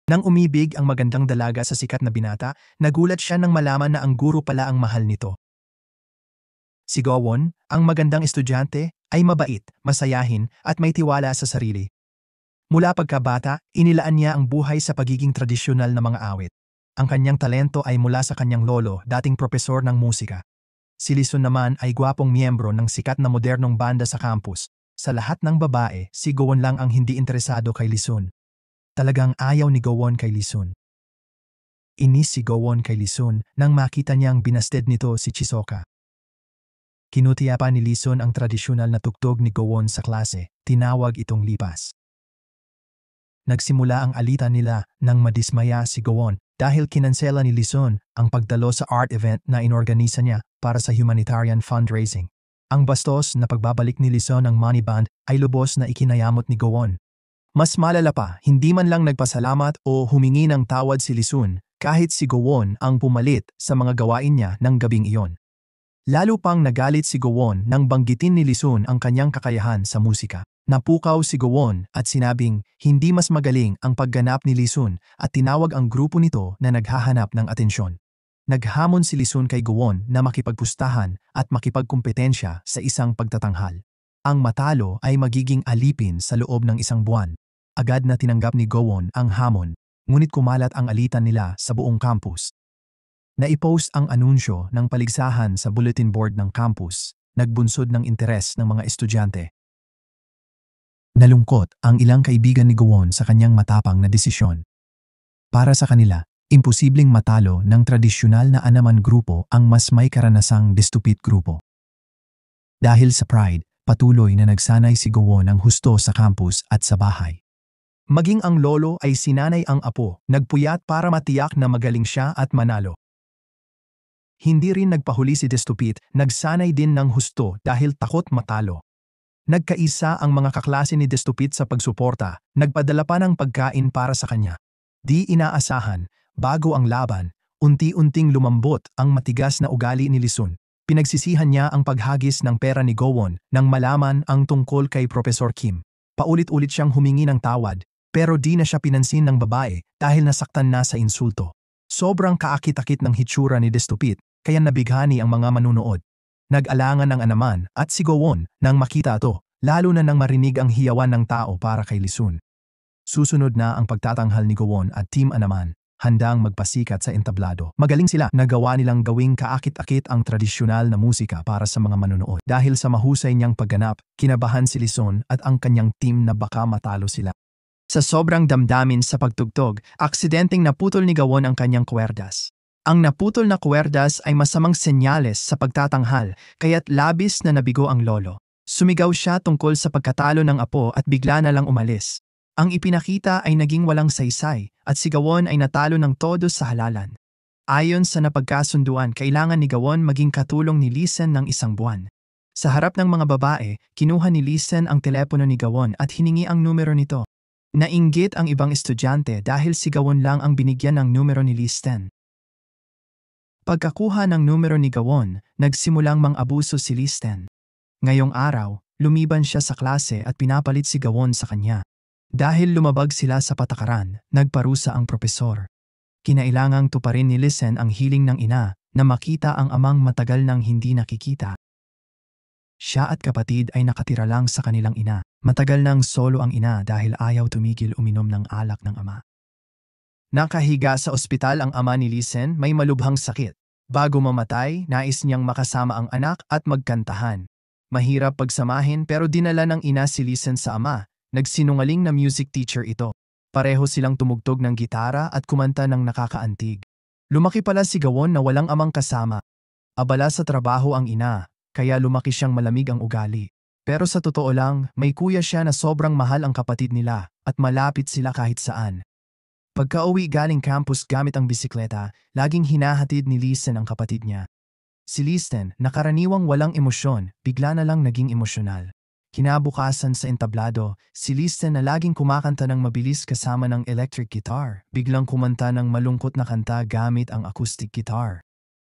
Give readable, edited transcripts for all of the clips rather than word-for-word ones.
Nang umibig ang magandang dalaga sa sikat na binata, nagulat siya nang malaman na ang guro pala ang mahal nito. Si Gowon, ang magandang estudyante, ay mabait, masayahin at may tiwala sa sarili. Mula pagkabata, inilaan niya ang buhay sa pagiging tradisyonal na mga awit. Ang kanyang talento ay mula sa kanyang lolo, dating propesor ng musika. Si Lisun naman ay gwapong miyembro ng sikat na modernong banda sa campus. Sa lahat ng babae, si Gowon lang ang hindi interesado kay Lisun. Talagang ayaw ni Gowon kay Lisun. Inis si Gowon kay Lisun nang makita niyang binasted nito si Chisoka. Kinutiya pa ni Lisun ang tradisyonal na tugtog ni Gowon sa klase, tinawag itong lipas. Nagsimula ang alitan nila nang madismaya si Gowon dahil kinansela ni Lisun ang pagdalo sa art event na inorganisa niya para sa humanitarian fundraising. Ang bastos na pagbabalik ni Lisun ng money band ay lubos na ikinayamot ni Gowon. Mas malala pa, hindi man lang nagpasalamat o humingi ng tawad si Lisun kahit si Gowon ang pumalit sa mga gawain niya ng gabing iyon. Lalo pang nagalit si Gowon nang banggitin ni Lisun ang kanyang kakayahan sa musika. Napukaw si Gowon at sinabing hindi mas magaling ang pagganap ni Lisun at tinawag ang grupo nito na naghahanap ng atensyon. Naghamon si Lisun kay Gowon na makipagpustahan at makipagkumpetensya sa isang pagtatanghal. Ang matalo ay magiging alipin sa loob ng isang buwan. Agad na tinanggap ni Gowon ang hamon, ngunit kumalat ang alitan nila sa buong campus. Naipost ang anunsyo ng paligsahan sa bulletin board ng campus, nagbunsod ng interes ng mga estudyante. Nalungkot ang ilang kaibigan ni Gowon sa kanyang matapang na desisyon. Para sa kanila, imposibleng matalo ng tradisyonal na Anaman grupo ang mas may karanasang destupid grupo. Dahil sa pride, patuloy na nagsanay si Gowon ng husto sa campus at sa bahay. Maging ang lolo ay sinanay ang apo, nagpuyat para matiyak na magaling siya at manalo. Hindi rin nagpahuli si Destupit, nagsanay din ng husto dahil takot matalo. Nagkaisa ang mga kaklase ni Destupit sa pagsuporta, nagpadala pa ng pagkain para sa kanya. Di inaasahan, bago ang laban, unti-unting lumambot ang matigas na ugali ni Lisun. Pinagsisihan niya ang paghagis ng pera ni Gowon nang malaman ang tungkol kay Professor Kim. Paulit-ulit siyang humingi ng tawad, pero di na siya pinansin ng babae dahil nasaktan na sa insulto. Sobrang kaakit-akit ng hitsura ni Destupit, kaya nabighani ang mga manunood. Nag-alangan ang Anaman at si Gowon nang makita ito, lalo na nang marinig ang hiyawan ng tao para kay Lisun. Susunod na ang pagtatanghal ni Gowon at Team Anaman, handang magpasikat sa entablado. Magaling sila, nagawa nilang gawing kaakit-akit ang tradisyonal na musika para sa mga manunood. Dahil sa mahusay niyang pagganap, kinabahan si Lisun at ang kanyang team na baka matalo sila. Sa sobrang damdamin sa pagtugtog, aksidenteng naputol ni Gowon ang kanyang kwerdas. Ang naputol na kwerdas ay masamang senyales sa pagtatanghal, kaya't labis na nabigo ang lolo. Sumigaw siya tungkol sa pagkatalo ng apo at bigla na lang umalis. Ang ipinakita ay naging walang saysay at si Gowon ay natalo ng todo sa halalan. Ayon sa napagkasunduan, kailangan ni Gowon maging katulong ni Lisen ng isang buwan. Sa harap ng mga babae, kinuha ni Lisen ang telepono ni Gowon at hiningi ang numero nito. Nainggit ang ibang estudyante dahil si Gowon lang ang binigyan ng numero ni Listen. Pagkakuha ng numero ni Gowon, nagsimulang mang-abuso si Listen. Ngayong araw, lumiban siya sa klase at pinapalit si Gowon sa kanya. Dahil lumabag sila sa patakaran, nagparusa ang propesor. Kinailangang tuparin ni Listen ang hiling ng ina na makita ang amang matagal nang hindi nakikita. Siya at kapatid ay nakatira lang sa kanilang ina. Matagal nang solo ang ina dahil ayaw tumigil uminom ng alak ng ama. Nakahiga sa ospital ang ama ni Lisen, may malubhang sakit. Bago mamatay, nais niyang makasama ang anak at magkantahan. Mahirap pagsamahin pero dinala ng ina si Lisen sa ama. Nagsinungaling na music teacher ito. Pareho silang tumugtog ng gitara at kumanta ng nakakaantig. Lumaki pala si Gowon na walang amang kasama. Abala sa trabaho ang ina, kaya lumaki siyang malamig ang ugali. Pero sa totoo lang, may kuya siya na sobrang mahal ang kapatid nila at malapit sila kahit saan. Pagka-uwi galing campus gamit ang bisikleta, laging hinahatid ni Listen ang kapatid niya. Si Listen, na karaniwang walang emosyon, bigla na lang naging emosyonal. Kinabukasan sa entablado, si Listen na laging kumakanta ng mabilis kasama ng electric guitar, biglang kumanta ng malungkot na kanta gamit ang acoustic guitar.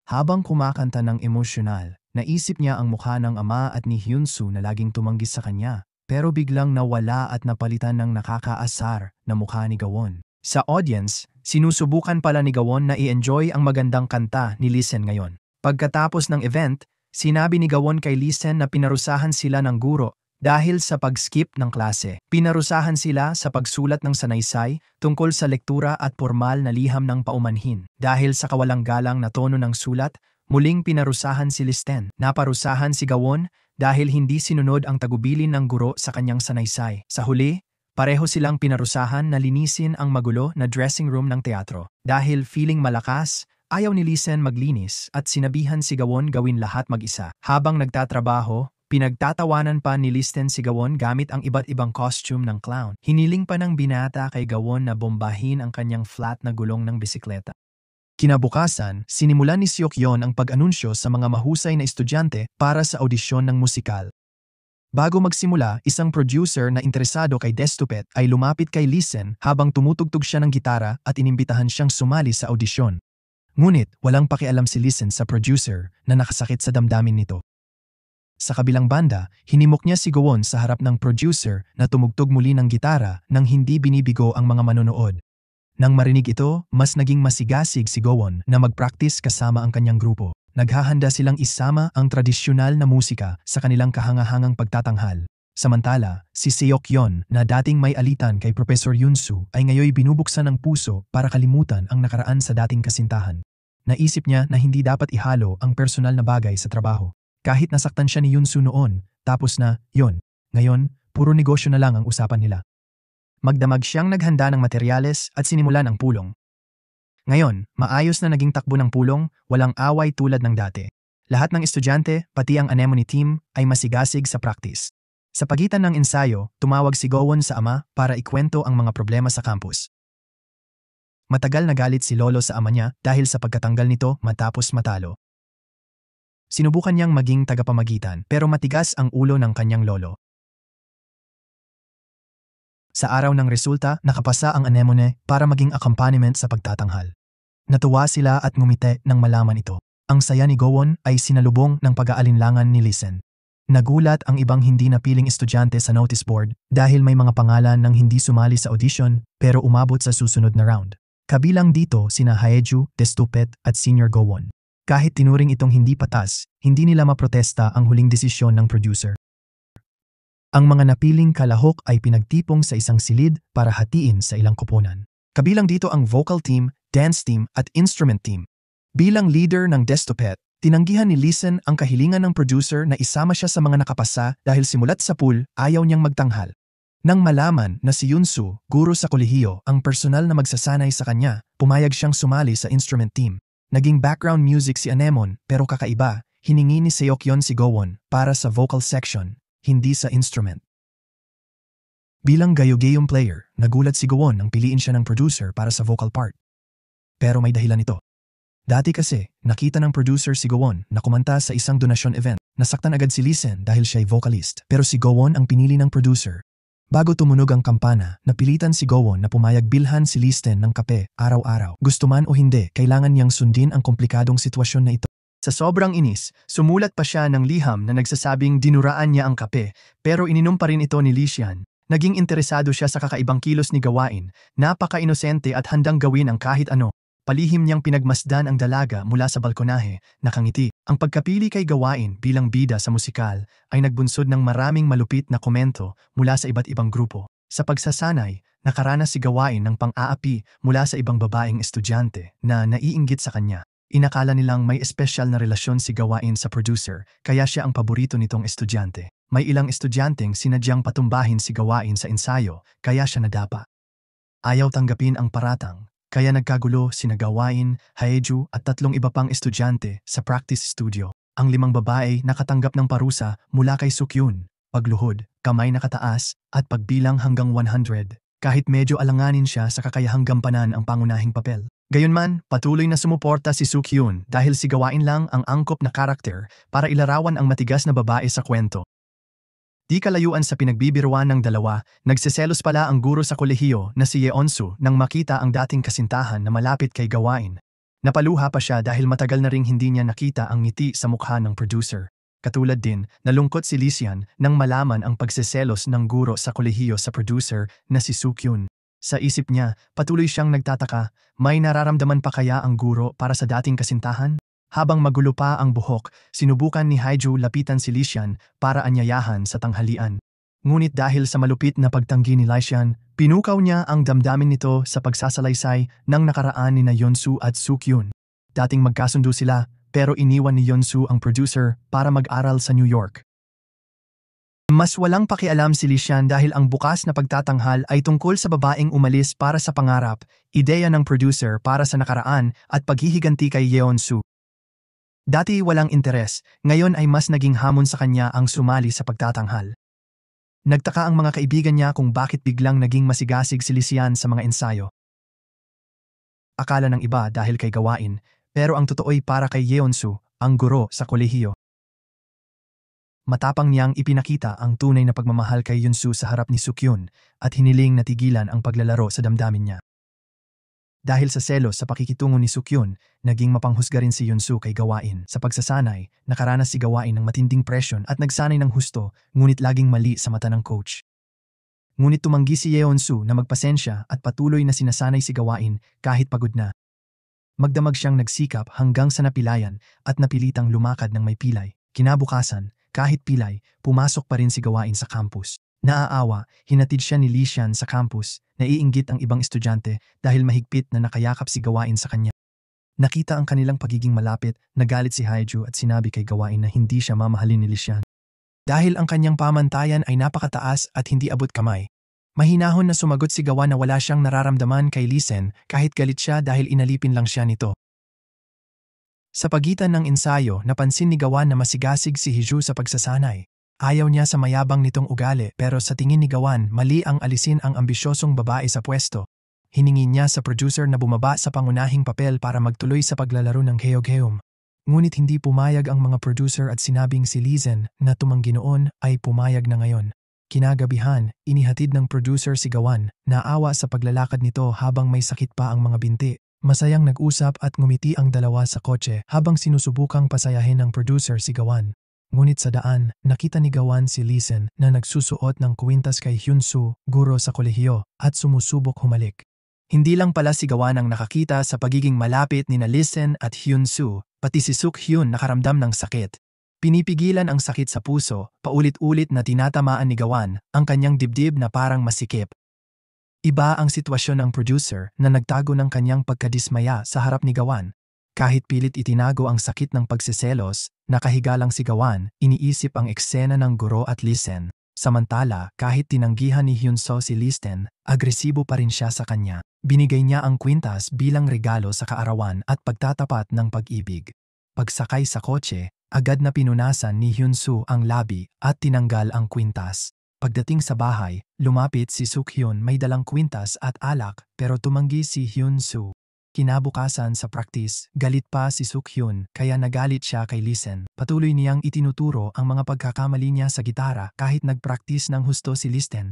Habang kumakanta ng emosyonal, naisip niya ang mukha ng ama at ni Hyunsu na laging tumanggi sa kanya, pero biglang nawala at napalitan ng nakakaasar na mukha ni Gowon. Sa audience, sinusubukan pala ni Gawon na i-enjoy ang magandang kanta ni Lisen ngayon. Pagkatapos ng event, sinabi ni Gawon kay Lisen na pinarusahan sila ng guro dahil sa pag-skip ng klase. Pinarusahan sila sa pagsulat ng sanaysay tungkol sa lektura at formal na liham ng paumanhin. Dahil sa kawalang galang na tono ng sulat, muling pinarusahan si Listen. Naparusahan si Gawon dahil hindi sinunod ang tagubilin ng guro sa kanyang sanaysay. Sa huli, pareho silang pinarusahan na linisin ang magulo na dressing room ng teatro. Dahil feeling malakas, ayaw ni Lisen maglinis at sinabihan si Gawon gawin lahat mag-isa. Habang nagtatrabaho, pinagtatawanan pa ni Listen si Gawon gamit ang iba't ibang costume ng clown. Hiniling pa ng binata kay Gawon na bombahin ang kanyang flat na gulong ng bisikleta. Kinabukasan, sinimulan ni Seokyeon ang pag-anunsyo sa mga mahusay na estudyante para sa audisyon ng musikal. Bago magsimula, isang producer na interesado kay Destupet ay lumapit kay Lisen habang tumutugtog siya ng gitara at inimbitahan siyang sumali sa audisyon. Ngunit walang pakialam si Lisen sa producer na nakasakit sa damdamin nito. Sa kabilang banda, hinimok niya si Gawon sa harap ng producer na tumugtog muli ng gitara nang hindi binibigo ang mga manonood. Nang marinig ito, mas naging masigasig si Gawon na mag-practice kasama ang kanyang grupo. Naghahanda silang isama ang tradisyonal na musika sa kanilang kahangahangang pagtatanghal. Samantala, si Seokyeon na dating may alitan kay Professor Yunsu ay ngayoy binubuksan ng puso para kalimutan ang nakaraan sa dating kasintahan. Naisip niya na hindi dapat ihalo ang personal na bagay sa trabaho. Kahit nasaktan siya ni Yunsu noon, tapos na, yon. Ngayon, puro negosyo na lang ang usapan nila. Magdamag siyang naghanda ng materyales at sinimulan ang pulong. Ngayon, maayos na naging takbo ng pulong, walang away tulad ng dati. Lahat ng estudyante, pati ang Anemone team, ay masigasig sa practice. Sa pagitan ng ensayo, tumawag si Gawon sa ama para ikwento ang mga problema sa campus. Matagal nagalit si Lolo sa ama niya dahil sa pagkatanggal nito matapos matalo. Sinubukan niyang maging tagapamagitan pero matigas ang ulo ng kanyang lolo. Sa araw ng resulta, nakapasa ang Anemone para maging accompaniment sa pagtatanghal. Natuwa sila at ngumiti nang malaman ito. Ang saya ni Gawon ay sinalubong ng pag-aalinlangan ni Lisen. Nagulat ang ibang hindi napiling estudyante sa notice board dahil may mga pangalan ng hindi sumali sa audition pero umabot sa susunod na round. Kabilang dito sina Haeju, Destupet at Senior Gawon. Kahit tinuring itong hindi patas, hindi nila maprotesta ang huling desisyon ng producer. Ang mga napiling kalahok ay pinagtipong sa isang silid para hatiin sa ilang koponan. Kabilang dito ang vocal team, dance team at instrument team. Bilang leader ng Destupet, tinanggihan ni Lisen ang kahilingan ng producer na isama siya sa mga nakapasa dahil simulat sa pool ayaw niyang magtanghal. Nang malaman na si Yunsu, guro sa kolehiyo, ang personal na magsasanay sa kanya, pumayag siyang sumali sa instrument team. Naging background music si Anemone pero kakaiba, hiningi ni Seokyeon si Gawon para sa vocal section, hindi sa instrument. Bilang gayo-gayong player, nagulat si Gawon nang piliin siya ng producer para sa vocal part. Pero may dahilan ito. Dati kasi, nakita ng producer si Gawon na kumanta sa isang donasyon event. Nasaktan agad si Lisen dahil siya'y vocalist, pero si Gawon ang pinili ng producer. Bago tumunog ang kampana, napilitan si Gawon na pumayag bilhan si Listen ng kape araw-araw. Gusto man o hindi, kailangan niyang sundin ang komplikadong sitwasyon na ito. Sa sobrang inis, sumulat pa siya ng liham na nagsasabing dinuraan niya ang kape pero ininom pa rin ito ni Lisian. Naging interesado siya sa kakaibang kilos ni Gawain, napaka-inosente at handang gawin ang kahit ano. Palihim niyang pinagmasdan ang dalaga mula sa balkonahe, nakangiti. Ang pagkapili kay Gawain bilang bida sa musikal ay nagbunsod ng maraming malupit na komento mula sa iba't ibang grupo. Sa pagsasanay, nakaranas si Gawain ng pang-aapi mula sa ibang babaeng estudyante na naiinggit sa kanya. Inakala nilang may espesyal na relasyon si Gawain sa producer kaya siya ang paborito nitong estudyante. May ilang estudyanteng sinadyang patumbahin si Gawain sa ensayo kaya siya nadapa. Ayaw tanggapin ang paratang. Kaya nagkagulo sina Gawain, Haeju at 3 iba pang estudyante sa practice studio. Ang 5 babae nakatanggap ng parusa mula kay Sukyun, pagluhod, kamay na kataas at pagbilang hanggang 100, kahit medyo alanganin siya sa kakayahang gampanan ang pangunahing papel. Gayunman, patuloy na sumuporta si Sukyun dahil si Gawain lang ang angkop na karakter para ilarawan ang matigas na babae sa kwento. Di kalayuan sa pinagbibiruan ng dalawa, nagseselos pala ang guro sa kolehiyo na si Yeonsu nang makita ang dating kasintahan na malapit kay Gawain. Napaluha pa siya dahil matagal na ring hindi niya nakita ang ngiti sa mukha ng producer. Katulad din, nalungkot si Lisian nang malaman ang pagseselos ng guro sa kolehiyo sa producer na si Sukyun. Sa isip niya, patuloy siyang nagtataka, may nararamdaman pa kaya ang guro para sa dating kasintahan? Habang magulo pa ang buhok, sinubukan ni Haiju lapitan si Lisian para anyayahan sa tanghalian. Ngunit dahil sa malupit na pagtanggi ni Lisian, pinukaw niya ang damdamin nito sa pagsasalaysay ng nakaraan ni na Yeonsu at Sukyun. Dating magkasundo sila, pero iniwan ni Yeonsu ang producer para mag-aral sa New York. Mas walang pakialam si Lisian dahil ang bukas na pagtatanghal ay tungkol sa babaeng umalis para sa pangarap, ideya ng producer para sa nakaraan at paghihiganti kay Yeonsu. Dati walang interes, ngayon ay mas naging hamon sa kanya ang sumali sa pagtatanghal. Nagtaka ang mga kaibigan niya kung bakit biglang naging masigasig si Lisian sa mga ensayo. Akala ng iba dahil kay gawain, pero ang totoo'y para kay Yeonsu, ang guro sa kolehiyo. Matapang niyang ipinakita ang tunay na pagmamahal kay Yeonsu sa harap ni Sukyun at hiniling na tigilan ang paglalaro sa damdamin niya. Dahil sa selos sa pakikitungo ni Sukyun, naging mapanghusga rin si Yeonsu kay gawain. Sa pagsasanay, nakaranas si gawain ng matinding presyon at nagsanay ng husto, ngunit laging mali sa mata ng coach. Ngunit tumanggi si Yeonsu na magpasensya at patuloy na sinasanay si gawain kahit pagod na. Magdamag siyang nagsikap hanggang sa napilayan at napilitang lumakad ng may pilay. Kinabukasan, kahit pilay, pumasok pa rin si gawain sa campus. Naaawa, hinatid siya ni Lisian sa campus, naiinggit ang ibang estudyante dahil mahigpit na nakayakap si gawain sa kanya. Nakita ang kanilang pagiging malapit, nagalit si Haiju at sinabi kay gawain na hindi siya mamahalin ni Lisian. Dahil ang kanyang pamantayan ay napakataas at hindi abot kamay. Mahinahon na sumagot si gawa na wala siyang nararamdaman kay Lisen kahit galit siya dahil inalipin lang siya nito. Sa pagitan ng ensayo, napansin ni Gawan na masigasig si Hiju sa pagsasanay. Ayaw niya sa mayabang nitong ugali pero sa tingin ni Gawan, mali ang alisin ang ambisyosong babae sa pwesto. Hiningi niya sa producer na bumaba sa pangunahing papel para magtuloy sa paglalaro ng Geogheum. Ngunit hindi pumayag ang mga producer at sinabing si Lizen na tumanggi noon ay pumayag na ngayon. Kinagabihan, inihatid ng producer si Gawan, naawa sa paglalakad nito habang may sakit pa ang mga binti. Masayang nag-usap at ngumiti ang dalawa sa kotse habang sinusubukang pasayahin ng producer si Gawan. Ngunit sa daan, nakita ni Gawan si Lisen na nagsusuot ng kwintas kay Hyunsu, guro sa kolehiyo, at sumusubok humalik. Hindi lang pala si Gawan ang nakakita sa pagiging malapit ni na Lisen at Hyunsu, pati si Sukhyun nakaramdam ng sakit. Pinipigilan ang sakit sa puso, paulit-ulit na tinatamaan ni Gawan ang kanyang dibdib na parang masikip. Iba ang sitwasyon ng producer na nagtago ng kanyang pagkadismaya sa harap ni Gawan. Kahit pilit itinago ang sakit ng pagsiselos, nakahiga lang si Gawan, iniisip ang eksena ng guro at Lisen. Samantala, kahit tinanggihan ni Hyunso si Listen, agresibo pa rin siya sa kanya. Binigay niya ang kwintas bilang regalo sa kaarawan at pagtatapat ng pag-ibig. Pagsakay sa kotse, agad na pinunasan ni Hyunsu ang labi at tinanggal ang kwintas. Pagdating sa bahay, lumapit si Sukhyun may dalang kwintas at alak pero tumanggi si Hyunsu. Kinabukasan sa praktis, galit pa si Sukhyun kaya nagalit siya kay Lisen. Patuloy niyang itinuturo ang mga pagkakamali niya sa gitara kahit nagpraktis ng husto si Listen.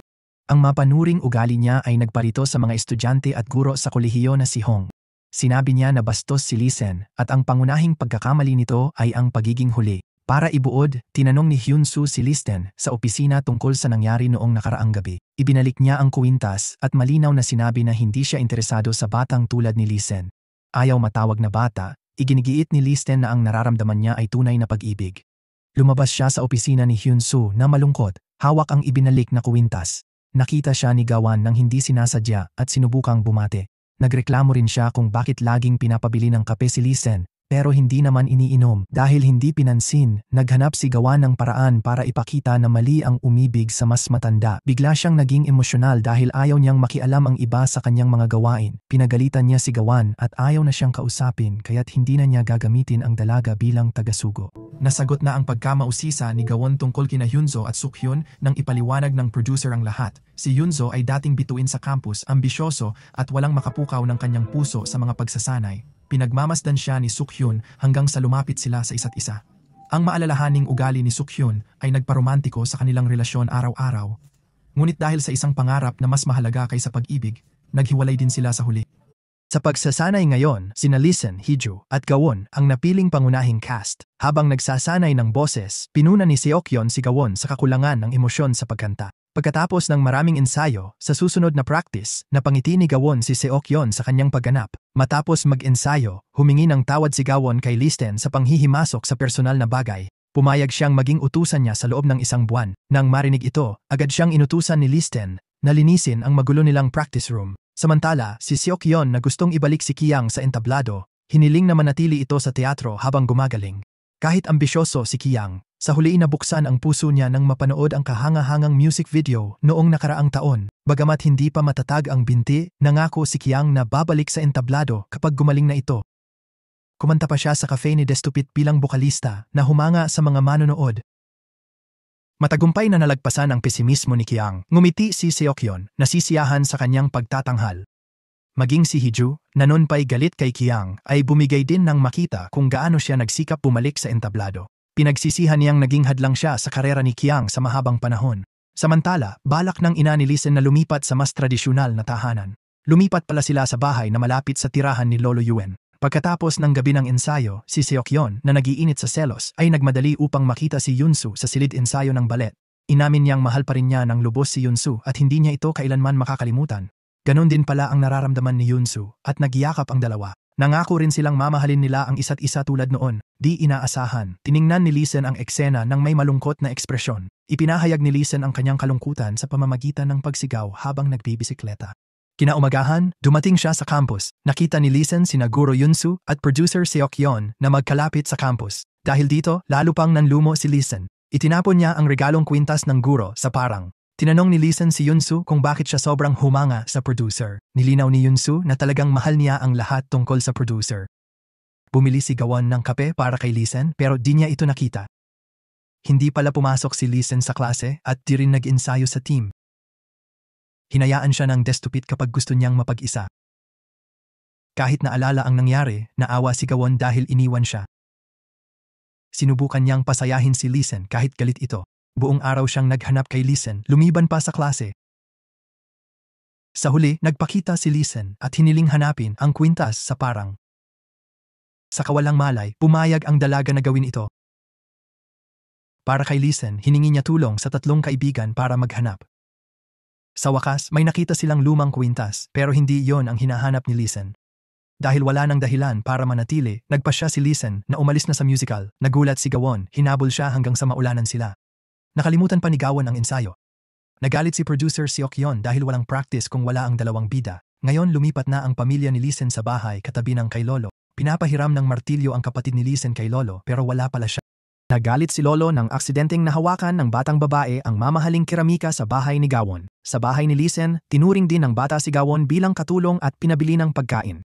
Ang mapanuring ugali niya ay nagparito sa mga estudyante at guro sa kolehiyo na si Hong. Sinabi niya na bastos si Lisen at ang pangunahing pagkakamali nito ay ang pagiging huli. Para ibuod, tinanong ni Hyunsu si Listen sa opisina tungkol sa nangyari noong nakaraang gabi. Ibinalik niya ang kwintas at malinaw na sinabi na hindi siya interesado sa batang tulad ni Listen. Ayaw matawag na bata, iginigiit ni Listen na ang nararamdaman niya ay tunay na pag-ibig. Lumabas siya sa opisina ni Hyunsu na malungkot, hawak ang ibinalik na kwintas. Nakita siya ni Gawan nang hindi sinasadya at sinubukang bumate. Nagreklamo rin siya kung bakit laging pinapabili ng kape si Listen. Pero hindi naman iniinom dahil hindi pinansin, naghanap si Gawan ng paraan para ipakita na mali ang umibig sa mas matanda. Bigla siyang naging emosyonal dahil ayaw niyang makialam ang iba sa kanyang mga gawain. Pinagalitan niya si Gawan at ayaw na siyang kausapin kaya't hindi na niya gagamitin ang dalaga bilang tagasugo. Nasagot na ang pagkamausisa ni Gawan tungkol kina Hyunso at Sukhyun nang ipaliwanag ng producer ang lahat. Si Hyunso ay dating bituin sa campus, ambisyoso at walang makapukaw ng kanyang puso sa mga pagsasanay. Pinagmamasdan siya ni Sukhyun hanggang sa lumapit sila sa isa't isa. Ang maalalahaning ugali ni Sukhyun ay nagparomantiko sa kanilang relasyon araw-araw. Ngunit dahil sa isang pangarap na mas mahalaga kaysa pag-ibig, naghiwalay din sila sa huli. Sa pagsasanay ngayon, sina Lisen, Hiju at Gawon ang napiling pangunahing cast. Habang nagsasanay ng boses, pinuna ni Seokyeon si Gawon sa kakulangan ng emosyon sa pagkanta. Pagkatapos ng maraming ensayo, sa susunod na practice, napangiti ni Gawon si Seokyeon sa kanyang pagganap. Matapos mag-ensayo, humingi ng tawad si Gawon kay Listen sa panghihimasok sa personal na bagay. Pumayag siyang maging utusan niya sa loob ng 1 buwan. Nang marinig ito, agad siyang inutusan ni Listen na linisin ang magulo nilang practice room. Samantala, si Seokyeon na gustong ibalik si Kyang sa entablado, hiniling na manatili ito sa teatro habang gumagaling. Kahit ambisyoso si Kyang, sa huli nabuksan ang puso niya nang mapanood ang kahanga-hangang music video noong nakaraang taon. Bagamat hindi pa matatag ang binti, nangako si Kyang na babalik sa entablado kapag gumaling na ito. Kumanta pa siya sa cafe ni Destupit bilang bokalista na humanga sa mga manonood. Matagumpay na nalagpasan ang pesimismo ni Kyang. Ngumiti si Seokyeon, nasisiyahan sa kanyang pagtatanghal. Maging si Hiju, na noon pa'y galit kay Kyang, ay bumigay din nang makita kung gaano siya nagsikap bumalik sa entablado. Pinagsisihan niyang naging hadlang siya sa karera ni Kyang sa mahabang panahon. Samantala, balak ng ina ni Listen na lumipat sa mas tradisyonal na tahanan. Lumipat pala sila sa bahay na malapit sa tirahan ni Lolo Yuen. Pagkatapos ng gabi ng ensayo, si Seokyeon na nagiinit sa selos ay nagmadali upang makita si Yunsu sa silid ensayo ng balet. Inamin niyang mahal pa rin niya ng lubos si Yunsu at hindi niya ito kailanman makakalimutan. Ganon din pala ang nararamdaman ni Yunsu at nagyakap ang dalawa. Nangako rin silang mamahalin nila ang isa't isa tulad noon. Di inaasahan, tiningnan ni Listen ang eksena ng may malungkot na ekspresyon. Ipinahayag ni Listen ang kanyang kalungkutan sa pamamagitan ng pagsigaw habang nagbibisikleta. Kinaumagahan, dumating siya sa campus. Nakita ni Listen sina Guro Yunsu at producer Seokyeon na magkalapit sa campus. Dahil dito, lalo pang nanlumo si Listen. Itinapon niya ang regalong kwintas ng guro sa parang. Tinanong ni Listen si Yunsu kung bakit siya sobrang humanga sa producer. Nilinaw ni Yunsu na talagang mahal niya ang lahat tungkol sa producer. Bumili si Gawon ng kape para kay Listen pero di niya ito nakita. Hindi pala pumasok si Listen sa klase at di rin nag-ensayo sa team. Hinayaan siya ng Destupit kapag gusto niyang mapag-isa. Kahit naalala ang nangyari, naawa si Gawon dahil iniwan siya. Sinubukan niyang pasayahin si Listen kahit galit ito. Buong araw siyang naghanap kay Listen, lumiban pa sa klase. Sa huli, nagpakita si Listen at hiniling hanapin ang kwintas sa parang. Sa kawalang malay, pumayag ang dalaga na gawin ito. Para kay Listen, hiningi niya tulong sa 3 kaibigan para maghanap. Sa wakas, may nakita silang lumang kwintas pero hindi iyon ang hinahanap ni Listen. Dahil wala nang dahilan para manatili, nagpasya si Listen na umalis na sa musical. Nagulat si Gawon, hinabol siya hanggang sa maulanan sila. Nakalimutan pa ni Gawon ang ensayo. Nagalit si producer Seokyeon dahil walang practice kung wala ang dalawang bida. Ngayon lumipat na ang pamilya ni Listen sa bahay katabi ng kay Lolo. Pinapahiram ng martilyo ang kapatid ni Listen kay Lolo pero wala pala siya. Nagalit si Lolo nang aksidenteng nahawakan ng batang babae ang mamahaling keramika sa bahay ni Gawon. Sa bahay ni Listen, tinuring din ng bata si Gawon bilang katulong at pinabili ng pagkain.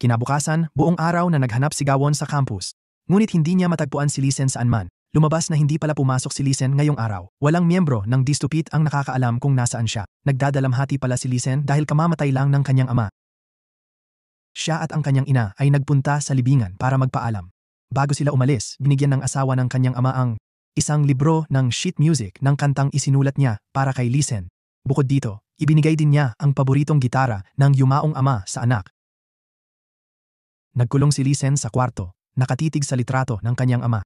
Kinabukasan, buong araw na naghanap si Gawon sa campus. Ngunit hindi niya matagpuan si Listen saan man. Lumabas na hindi pala pumasok si Listen ngayong araw. Walang miyembro ng Destupit ang nakakaalam kung nasaan siya. Nagdadalamhati pala si Listen dahil kamamatay lang ng kanyang ama. Siya at ang kanyang ina ay nagpunta sa libingan para magpaalam. Bago sila umalis, binigyan ng asawa ng kanyang ama ang isang libro ng sheet music ng kantang isinulat niya para kay Listen. Bukod dito, ibinigay din niya ang paboritong gitara ng yumaong ama sa anak. Nagkulong si Listen sa kwarto, nakatitig sa litrato ng kanyang ama.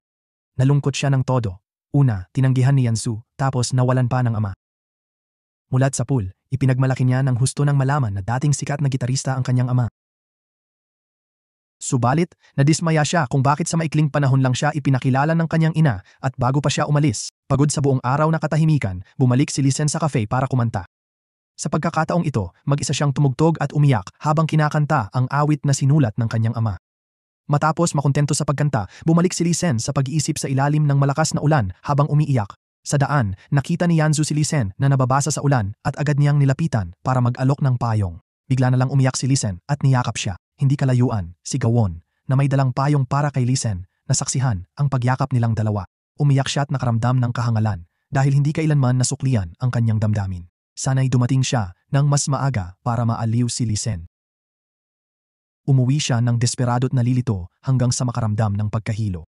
Nalungkot siya ng todo. Una, tinanggihan ni Yansu, tapos nawalan pa ng ama. Mulat sa pool, ipinagmalaki niya ng husto ng malaman na dating sikat na gitarista ang kanyang ama. Subalit, nadismaya siya kung bakit sa maikling panahon lang siya ipinakilala ng kanyang ina at bago pa siya umalis, pagod sa buong araw na katahimikan, bumalik si Listen sa cafe para kumanta. Sa pagkakataong ito, mag-isa siyang tumugtog at umiyak habang kinakanta ang awit na sinulat ng kanyang ama. Matapos makontento sa pagkanta, bumalik si Listen sa pag-iisip sa ilalim ng malakas na ulan habang umiiyak. Sa daan, nakita ni Yansu si Listen na nababasa sa ulan at agad niyang nilapitan para mag-alok ng payong. Bigla na lang umiyak si Listen at niyakap siya. Hindi kalayuan, si Gawon, na may dalang payong para kay Listen, nasaksihan ang pagyakap nilang dalawa. Umiyak siya at nakaramdam ng kahangalan dahil hindi kailanman nasuklian ang kanyang damdamin. Sana'y dumating siya ng mas maaga para maaliw si Listen. Umuwi siya ng desperado't nalilito hanggang sa makaramdam ng pagkahilo.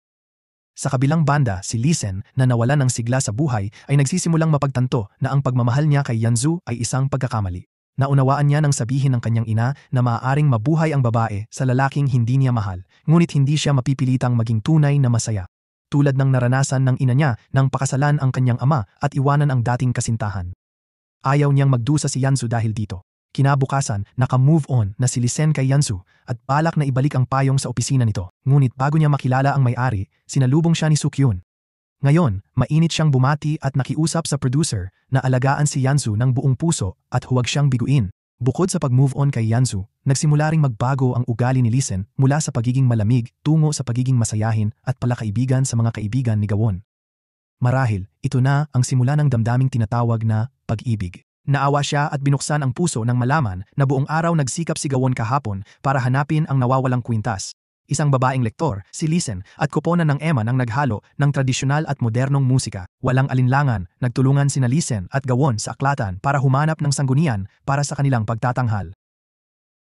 Sa kabilang banda, si Listen na nawalan ng sigla sa buhay ay nagsisimulang mapagtanto na ang pagmamahal niya kay Yansu ay isang pagkakamali. Naunawaan niya nang sabihin ng kanyang ina na maaaring mabuhay ang babae sa lalaking hindi niya mahal, ngunit hindi siya mapipilitang maging tunay na masaya. tulad ng naranasan ng ina niya nang pakasalan ang kanyang ama at iwanan ang dating kasintahan. Ayaw niyang magdusa si Yansu dahil dito. Kinabukasan, naka-move on na si Lisen kay Yansu at balak na ibalik ang payong sa opisina nito. Ngunit bago niya makilala ang may-ari, sinalubong siya ni Sukyun. Ngayon, mainit siyang bumati at nakiusap sa producer na alagaan si Yansu ng buong puso at huwag siyang biguin. Bukod sa pag-move on kay Yansu, nagsimula ring magbago ang ugali ni Lisen mula sa pagiging malamig tungo sa pagiging masayahin at palakaibigan sa mga kaibigan ni Gawon. Marahil, ito na ang simula ng damdaming tinatawag na pag-ibig. Naawa siya at binuksan ang puso nang malaman na buong araw nagsikap si Gawon kahapon para hanapin ang nawawalang kwintas. Isang babaeng lektor, si Lisen, at koponan ng Eman ang naghalo ng tradisyonal at modernong musika. Walang alinlangan, nagtulungan sina Lisen at Gawon sa aklatan para humanap ng sanggunian para sa kanilang pagtatanghal.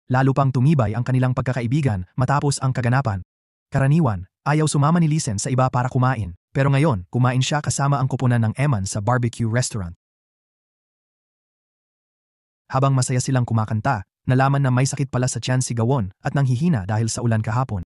Lalo pang tumibay ang kanilang pagkakaibigan matapos ang kaganapan. Karaniwan, ayaw sumama ni Lisen sa iba para kumain, pero ngayon kumain siya kasama ang koponan ng Eman sa barbecue restaurant. Habang masaya silang kumakanta, nalaman na may sakit pala sa tiyan si Gawon at nanghihina dahil sa ulan kahapon.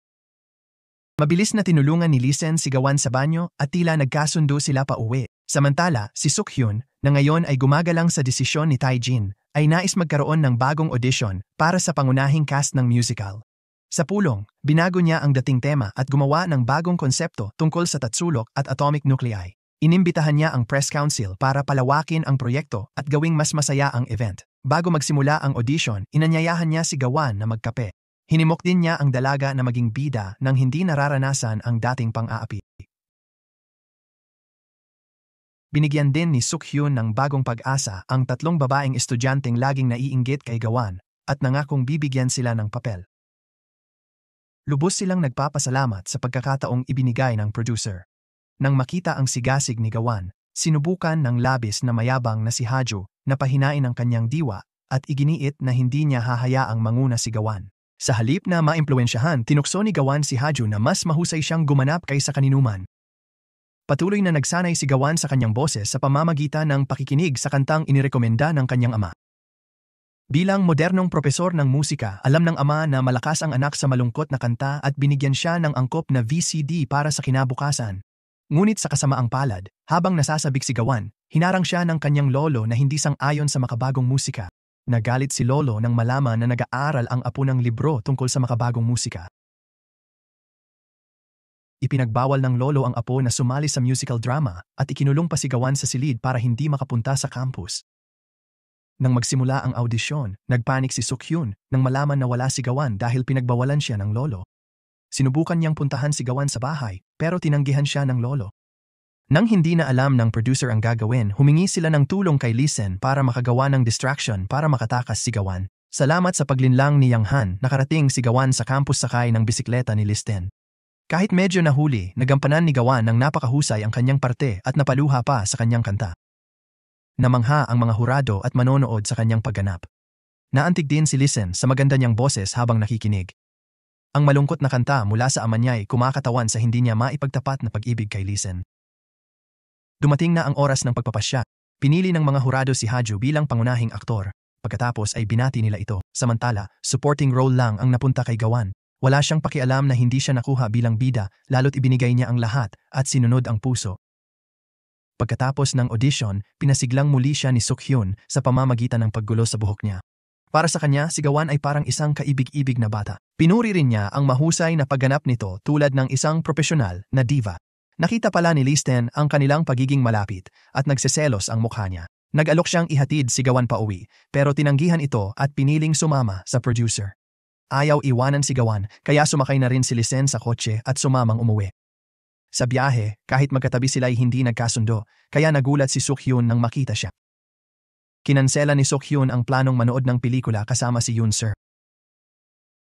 Mabilis na tinulungan ni Lisen si Gawon sa banyo at tila nagkasundo sila pa uwi. Samantala, si Sukhyun, na ngayon ay gumagalang sa desisyon ni Taejin, ay nais magkaroon ng bagong audition para sa pangunahing cast ng musical. Sa pulong, binago niya ang dating tema at gumawa ng bagong konsepto tungkol sa tatsulok at atomic nuclei. Inimbitahan niya ang press council para palawakin ang proyekto at gawing mas masaya ang event. Bago magsimula ang audition, inanyayahan niya si Gawon na magkape. Hinimok din niya ang dalaga na maging bida nang hindi nararanasan ang dating pang-aapi. Binigyan din ni Sukhyun ng bagong pag-asa ang tatlong babaeng estudyanteng laging naiinggit kay Gawon at nangakong bibigyan sila ng papel. Lubos silang nagpapasalamat sa pagkakataong ibinigay ng producer. Nang makita ang sigasig ni Gawon, sinubukan ng labis na mayabang na si Haju na pahinain ang kanyang diwa at iginiit na hindi niya hahayaang manguna si Gawon. Sa halip na maimpluwensyahan, tinukso ni Gawon si Haju na mas mahusay siyang gumanap kaysa kaninuman. Patuloy na nagsanay si Gawon sa kanyang boses sa pamamagitan ng pakikinig sa kantang inirekomenda ng kanyang ama. Bilang modernong propesor ng musika, alam ng ama na malakas ang anak sa malungkot na kanta at binigyan siya ng angkop na VCD para sa kinabukasan. Ngunit sa kasamaang palad, habang nasasabik si Gawon, hinarang siya ng kanyang lolo na hindi sang-ayon sa makabagong musika. Nagalit si lolo nang malaman na nag-aaral ang apo ng libro tungkol sa makabagong musika. Ipinagbawal ng lolo ang apo na sumali sa musical drama at ikinulong pa si Gawon sa silid para hindi makapunta sa campus. Nang magsimula ang audisyon, nagpanik si Sukhyun nang malaman na wala si Gawon dahil pinagbawalan siya ng lolo. Sinubukan niyang puntahan si Gawon sa bahay pero tinanggihan siya ng lolo. Nang hindi na alam ng producer ang gagawin, humingi sila ng tulong kay Lisen para makagawa ng distraction para makatakas si Gawon. Salamat sa paglinlang ni Yang Han, nakarating si Gawon sa campus sakay ng bisikleta ni Listen. Kahit medyo nahuli, nagampanan ni Gawon ng napakahusay ang kanyang parte at napaluha pa sa kanyang kanta. Namangha ang mga hurado at manonood sa kanyang pagganap. Naantig din si Lisen sa maganda niyang boses habang nakikinig. Ang malungkot na kanta mula sa ama niya ay kumakatawan sa hindi niya maipagtapat na pag-ibig kay Lisen. Dumating na ang oras ng pagpapasya. Pinili ng mga hurado si Haju bilang pangunahing aktor. Pagkatapos ay binati nila ito. Samantala, supporting role lang ang napunta kay Gawon. Wala siyang pakialam na hindi siya nakuha bilang bida, lalo't ibinigay niya ang lahat at sinunod ang puso. Pagkatapos ng audition, pinasiglang muli siya ni Sukhyun sa pamamagitan ng paggulo sa buhok niya. Para sa kanya, si Gawon ay parang isang kaibig-ibig na bata. Pinuri rin niya ang mahusay na pagganap nito tulad ng isang profesional na diva. Nakita pala ni Listen ang kanilang pagiging malapit at nagseselos ang mukha niya. Nag-alok siyang ihatid si Gawon pauwi pero tinanggihan ito at piniling sumama sa producer. Ayaw iwanan si Gawon kaya sumakay na rin si Listen sa kotse at sumamang umuwi. Sa biyahe, kahit magkatabi sila ay hindi nagkasundo kaya nagulat si Sukhyun nang makita siya. Kinansela ni Sukhyun ang planong manood ng pelikula kasama si Yoon-sir.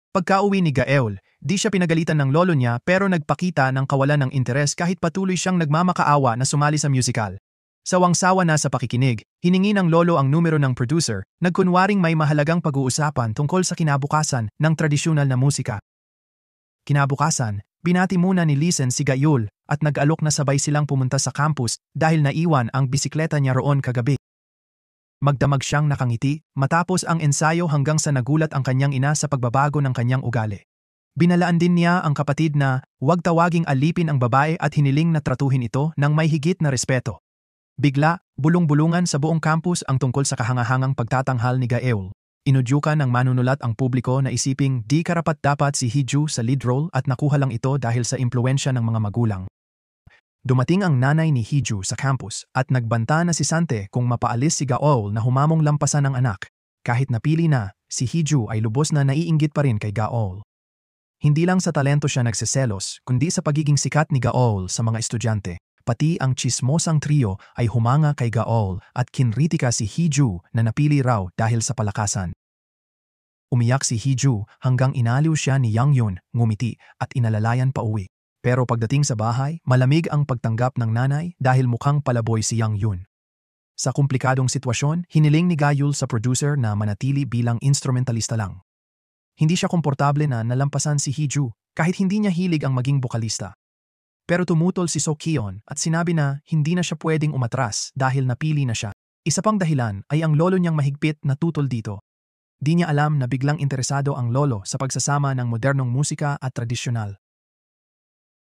Pagka-uwi ni Gaeol, di siya pinagalitan ng lolo niya pero nagpakita ng kawalan ng interes kahit patuloy siyang nagmamakaawa na sumali sa musical. Sawang-sawa na sa pakikinig, hiningi ng lolo ang numero ng producer, nagkunwaring may mahalagang pag-uusapan tungkol sa kinabukasan ng tradisyonal na musika. Kinabukasan, binati muna ni Lisen si Gaeol at nag-alok na sabay silang pumunta sa campus dahil naiwan ang bisikleta niya roon kagabi. Magdamag siyang nakangiti matapos ang ensayo hanggang sa nagulat ang kanyang ina sa pagbabago ng kanyang ugali. Binalaan din niya ang kapatid na huwag tawaging alipin ang babae at hiniling na tratuhin ito ng may higit na respeto. Bigla, bulong-bulungan sa buong campus ang tungkol sa kahangahangang pagtatanghal ni Gaeul. Inudyukan ng manunulat ang publiko na isiping di karapat-dapat si Hee-ju sa lead role at nakuha lang ito dahil sa impluensya ng mga magulang. Dumating ang nanay ni Hee-ju sa campus at nagbanta na si Sante kung mapaalis si Gaeul na humamong lampasan ng anak. Kahit napili na, si Hee-ju ay lubos na naiinggit pa rin kay Gaeul. Hindi lang sa talento siya nagseselos, kundi sa pagiging sikat ni Gaeul sa mga estudyante. Pati ang chismosang trio ay humanga kay Gaeul at kinritika si Hee-ju na napili raw dahil sa palakasan. Umiyak si Hee-ju hanggang inaliw siya ni Yang Yun, ngumiti at inalalayan pa uwi. Pero pagdating sa bahay, malamig ang pagtanggap ng nanay dahil mukhang palaboy si Yang Yun. Sa komplikadong sitwasyon, hiniling ni Gaeul sa producer na manatili bilang instrumentalista lang. Hindi siya komportable na nalampasan si Hee-ju kahit hindi niya hilig ang maging bokalista. Pero tumutol si So-kyeon at sinabi na hindi na siya pwedeng umatras dahil napili na siya. Isa pang dahilan ay ang lolo niyang mahigpit na tutol dito. Di niya alam na biglang interesado ang lolo sa pagsasama ng modernong musika at tradisyonal.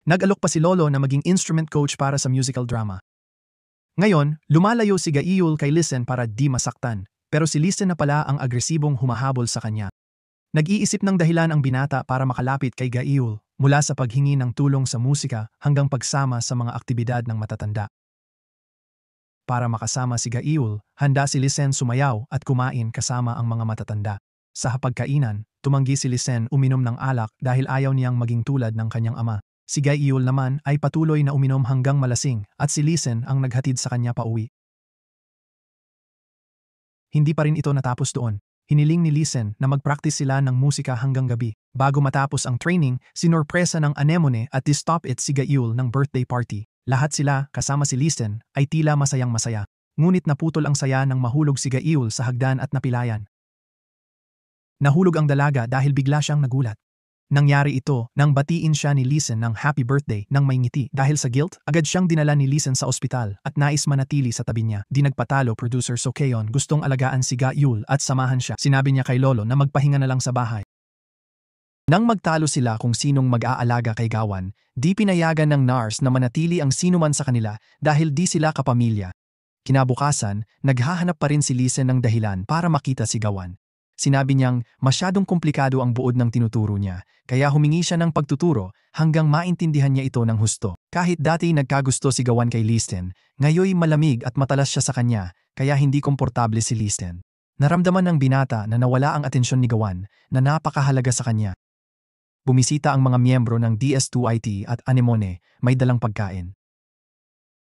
Nag-alok pa si lolo na maging instrument coach para sa musical drama. Ngayon, lumalayo si Gaeul kay Listen para di masaktan, pero si Listen na pala ang agresibong humahabol sa kanya. Nag-iisip ng dahilan ang binata para makalapit kay Gaeul, mula sa paghingi ng tulong sa musika hanggang pagsama sa mga aktibidad ng matatanda. Para makasama si Gaeul, handa si Listen sumayaw at kumain kasama ang mga matatanda. Sa hapagkainan, tumanggi si Listen uminom ng alak dahil ayaw niyang maging tulad ng kanyang ama. Si Gaeul naman ay patuloy na uminom hanggang malasing at si Listen ang naghatid sa kanya pauwi. Hindi pa rin ito natapos doon. Hiniling ni Listen na mag-practice sila ng musika hanggang gabi. Bago matapos ang training, sinorpresa ng Anemone at Stop It si Gaeul ng birthday party. Lahat sila, kasama si Listen, ay tila masayang-masaya. Ngunit naputol ang saya nang mahulog si Gaeul sa hagdan at napilayan. Nahulog ang dalaga dahil bigla siyang nagulat. Nangyari ito nang batiin siya ni Listen ng happy birthday nang may ngiti. Dahil sa guilt, agad siyang dinala ni Listen sa ospital at nais manatili sa tabi niya. Di nagpatalo producer So-kyeon gustong alagaan si Gaeul at samahan siya. Sinabi niya kay lolo na magpahinga na lang sa bahay. Nang magtalo sila kung sinong mag-aalaga kay Gawan, di pinayagan ng nurse na manatili ang sinuman sa kanila dahil di sila kapamilya. Kinabukasan, naghahanap pa rin si Listen ng dahilan para makita si Gawan. Sinabi niyang masyadong komplikado ang buod ng tinuturo niya, kaya humingi siya ng pagtuturo hanggang maintindihan niya ito ng husto. Kahit dati nagkagusto si Gawan kay Listen, ngayoy malamig at matalas siya sa kanya, kaya hindi komportable si Listen. Naramdaman ng binata na nawala ang atensyon ni Gawan na napakahalaga sa kanya. Bumisita ang mga miyembro ng DS2IT at Anemone, may dalang pagkain.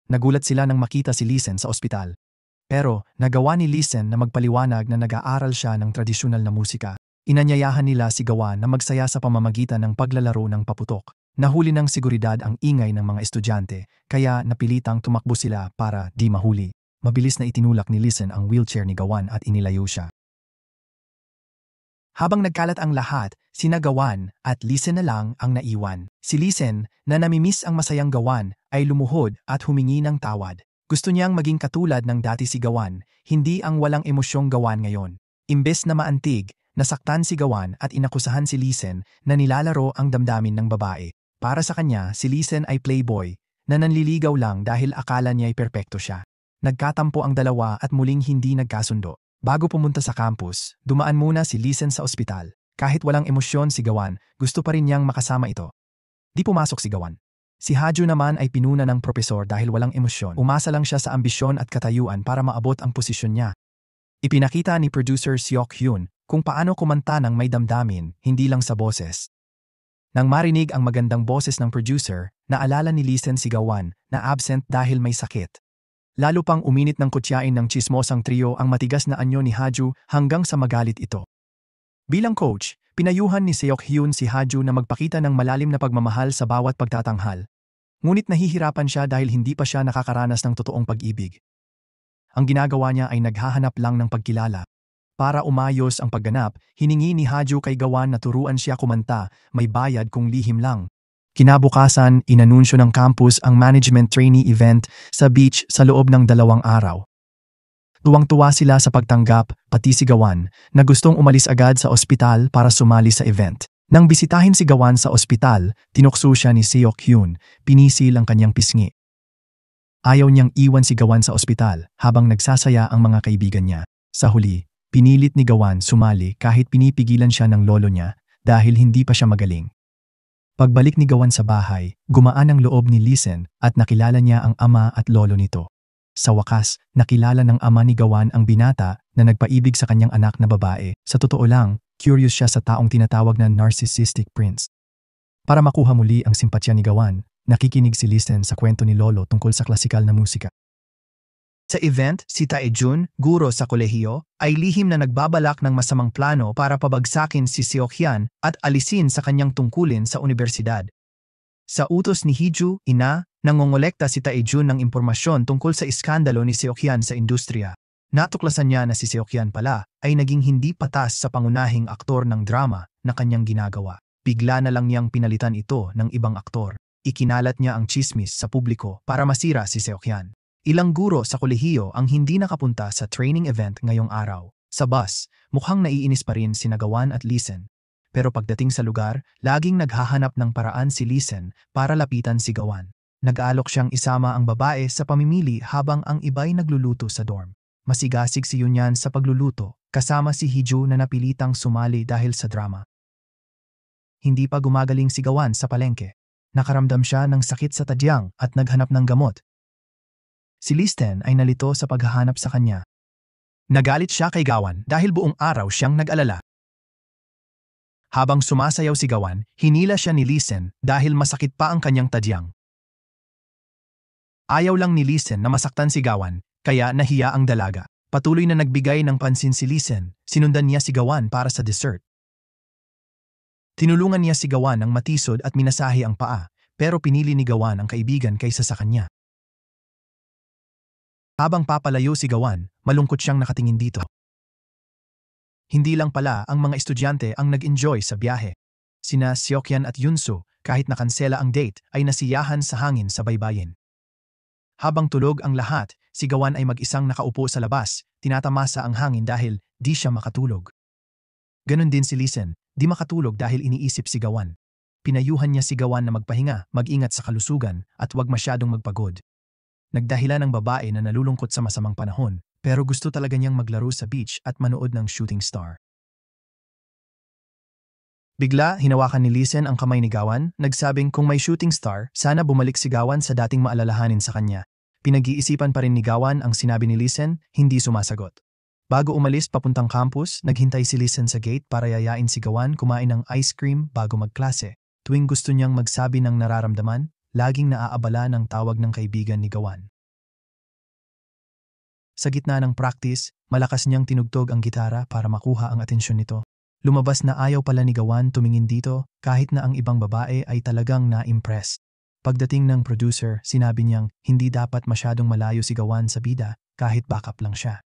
Nagulat sila nang makita si Listen sa ospital. Pero nagawa ni Listen na magpaliwanag na nag-aaral siya ng tradisyonal na musika. Inanyayahan nila si Gawan na magsaya sa pamamagitan ng paglalaro ng paputok. Nahuli ng seguridad ang ingay ng mga estudyante, kaya napilitang tumakbo sila para di mahuli. Mabilis na itinulak ni Listen ang wheelchair ni Gawan at inilayo siya. Habang nagkalat ang lahat, sina Gawan at Listen na lang ang naiwan. Si Listen, na namimiss ang masayang Gawan, ay lumuhod at humingi ng tawad. Gusto niyang maging katulad ng dati si Gawan, hindi ang walang emosyong Gawan ngayon. Imbes na maantig, nasaktan si Gawan at inakusahan si Listen na nilalaro ang damdamin ng babae. Para sa kanya, si Listen ay playboy, na nanliligaw lang dahil akala niya'y perpekto siya. Nagkatampo ang dalawa at muling hindi nagkasundo. Bago pumunta sa campus, dumaan muna si Listen sa ospital. Kahit walang emosyon si Gawan, gusto pa rin niyang makasama ito. Di pumasok si Gawan. Si Hee-ju naman ay pinuna ng propesor dahil walang emosyon. Umasa lang siya sa ambisyon at katayuan para maabot ang posisyon niya. Ipinakita ni producer Seok-hyun kung paano kumanta ng may damdamin, hindi lang sa boses. Nang marinig ang magandang boses ng producer, naalala ni Listen si Gawan na absent dahil may sakit. Lalo pang uminit ng kutyain ng chismosang trio ang matigas na anyo ni Hee-ju hanggang sa magalit ito. Bilang coach, pinayuhan ni Seok-hyun si Hee-ju na magpakita ng malalim na pagmamahal sa bawat pagtatanghal. Ngunit nahihirapan siya dahil hindi pa siya nakakaranas ng totoong pag-ibig. Ang ginagawa niya ay naghahanap lang ng pagkilala. Para umayos ang pagganap, hiningi ni Hee-ju kay Gawan na turuan siya kumanta, may bayad kung lihim lang. Kinabukasan, inanunsyo ng campus ang management trainee event sa beach sa loob ng 2 araw. Tuwang-tuwa sila sa pagtanggap, pati si Gawan, na gustong umalis agad sa ospital para sumali sa event. Nang bisitahin si Gawan sa ospital, tinukso siya ni Seok-hyun, pinisil ang kanyang pisngi. Ayaw niyang iwan si Gawan sa ospital habang nagsasaya ang mga kaibigan niya. Sa huli, pinilit ni Gawan sumali kahit pinipigilan siya ng lolo niya dahil hindi pa siya magaling. Pagbalik ni Gawan sa bahay, gumaan ang loob ni Lisen at nakilala niya ang ama at lolo nito. Sa wakas, nakilala ng ama ni Gawan ang binata na nagpaibig sa kanyang anak na babae. Sa totoo lang, curious siya sa taong tinatawag na narcissistic prince. Para makuha muli ang simpatya ni Gawan, nakikinig si Lisen sa kwento ni lolo tungkol sa klasikal na musika. Sa event, si Tae-jun, guro sa kolehiyo, ay lihim na nagbabalak ng masamang plano para pabagsakin si Seok-hyun at alisin sa kanyang tungkulin sa universidad. Sa utos ni Hee-ju, ina, nangongolekta si Tae-jun ng impormasyon tungkol sa iskandalo ni Seok-hyun sa industriya. Natuklasan niya na si Seok-hyun pala ay naging hindi patas sa pangunahing aktor ng drama na kanyang ginagawa. Bigla na lang niyang pinalitan ito ng ibang aktor. Ikinalat niya ang chismis sa publiko para masira si Seok-hyun. Ilang guro sa kolehiyo ang hindi nakapunta sa training event ngayong araw. Sa bus, mukhang naiinis pa rin si Gawan at Lisen. Pero pagdating sa lugar, laging naghahanap ng paraan si Lisen para lapitan si Gawan. Nag-aalok siyang isama ang babae sa pamimili habang ang iba'y nagluluto sa dorm. Masigasig si Yunyan sa pagluluto, kasama si Hee-ju na napilitang sumali dahil sa drama. Hindi pa gumagaling si Gawan sa palengke. Nakaramdam siya ng sakit sa tadyang at naghanap ng gamot. Si Listen ay nalito sa paghahanap sa kanya. Nagalit siya kay Gawan dahil buong araw siyang nag-alala. Habang sumasayaw si Gawan, hinila siya ni Listen dahil masakit pa ang kanyang tadyang. Ayaw lang ni Listen na masaktan si Gawan, kaya nahiya ang dalaga. Patuloy na nagbigay ng pansin si Listen, sinundan niya si Gawan para sa dessert. Tinulungan niya si Gawan ng matisod at minasahe ang paa, pero pinili ni Gawan ang kaibigan kaysa sa kanya. Habang papalayo si Gawan, malungkot siyang nakatingin dito. Hindi lang pala ang mga estudyante ang nag-enjoy sa biyahe. Sina Seok-hyun at Yunsu, kahit nakansela ang date, ay nasiyahan sa hangin sa baybayin. Habang tulog ang lahat, si Gawan ay mag-isang nakaupo sa labas, tinatamasa ang hangin dahil di siya makatulog. Ganon din si Lisen, di makatulog dahil iniisip si Gawan. Pinayuhan niya si Gawan na magpahinga, mag-ingat sa kalusugan, at huwag masyadong magpagod. Nagdahilan ng babae na nalulungkot sa masamang panahon, pero gusto talaga niyang maglaro sa beach at manood ng shooting star. Bigla, hinawakan ni Lisen ang kamay ni Gawan, nagsabing kung may shooting star, sana bumalik si Gawan sa dating maalalahanin sa kanya. Pinag-iisipan pa rin ni Gawan ang sinabi ni Lisen, hindi sumasagot. Bago umalis papuntang campus, naghintay si Lisen sa gate para yayain si Gawan kumain ng ice cream bago magklase. Tuwing gusto niyang magsabi ng nararamdaman, laging naaabala ng tawag ng kaibigan ni Gawan. Sa gitna ng practice, malakas niyang tinugtog ang gitara para makuha ang atensyon nito. Lumabas na ayaw pala ni Gawan tumingin dito kahit na ang ibang babae ay talagang na-impress. Pagdating ng producer, sinabi niyang hindi dapat masyadong malayo si Gawan sa bida kahit backup lang siya.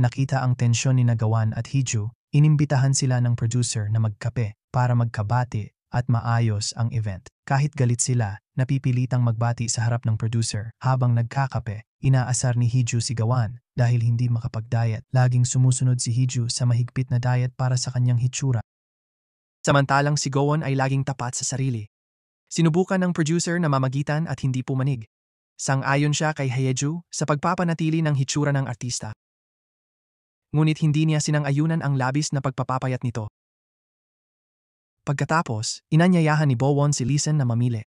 Nakita ang tensyon ni Gawan at Hee-ju, inimbitahan sila ng producer na magkape para magkabati at maayos ang event. Kahit galit sila, napipilitang magbati sa harap ng producer. Habang nagkakape, inaasar ni Hee-ju si Gawan dahil hindi makapag-diet. Laging sumusunod si Hee-ju sa mahigpit na diet para sa kanyang hitsura. Samantalang si Gawan ay laging tapat sa sarili. Sinubukan ng producer na mamagitan at hindi pumanig. Sang-ayon siya kay Hee-ju sa pagpapanatili ng hitsura ng artista. Ngunit hindi niya sinang-ayunan ang labis na pagpapapayat nito. Pagkatapos, inanyayahan ni Gowon si Lisen na mamili.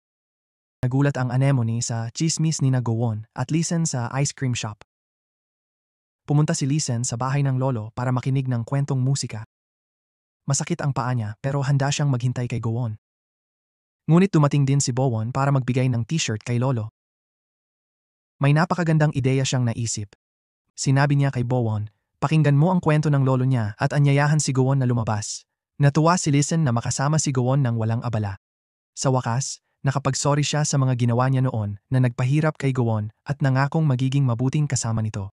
Nagulat ang anemone sa chismis ni Gowon at Lisen sa ice cream shop. Pumunta si Lisen sa bahay ng lolo para makinig ng kwentong musika. Masakit ang paa niya pero handa siyang maghintay kay Gowon. Ngunit dumating din si Gowon para magbigay ng t-shirt kay lolo. May napakagandang ideya siyang naisip. Sinabi niya kay Gowon, pakinggan mo ang kwento ng lolo niya at anyayahan si Gowon na lumabas. Natuwa si Lisen na makasama si Gowon ng walang abala. Sa wakas, nakapag-sorry siya sa mga ginawa niya noon na nagpahirap kay Gowon at nangakong magiging mabuting kasama nito.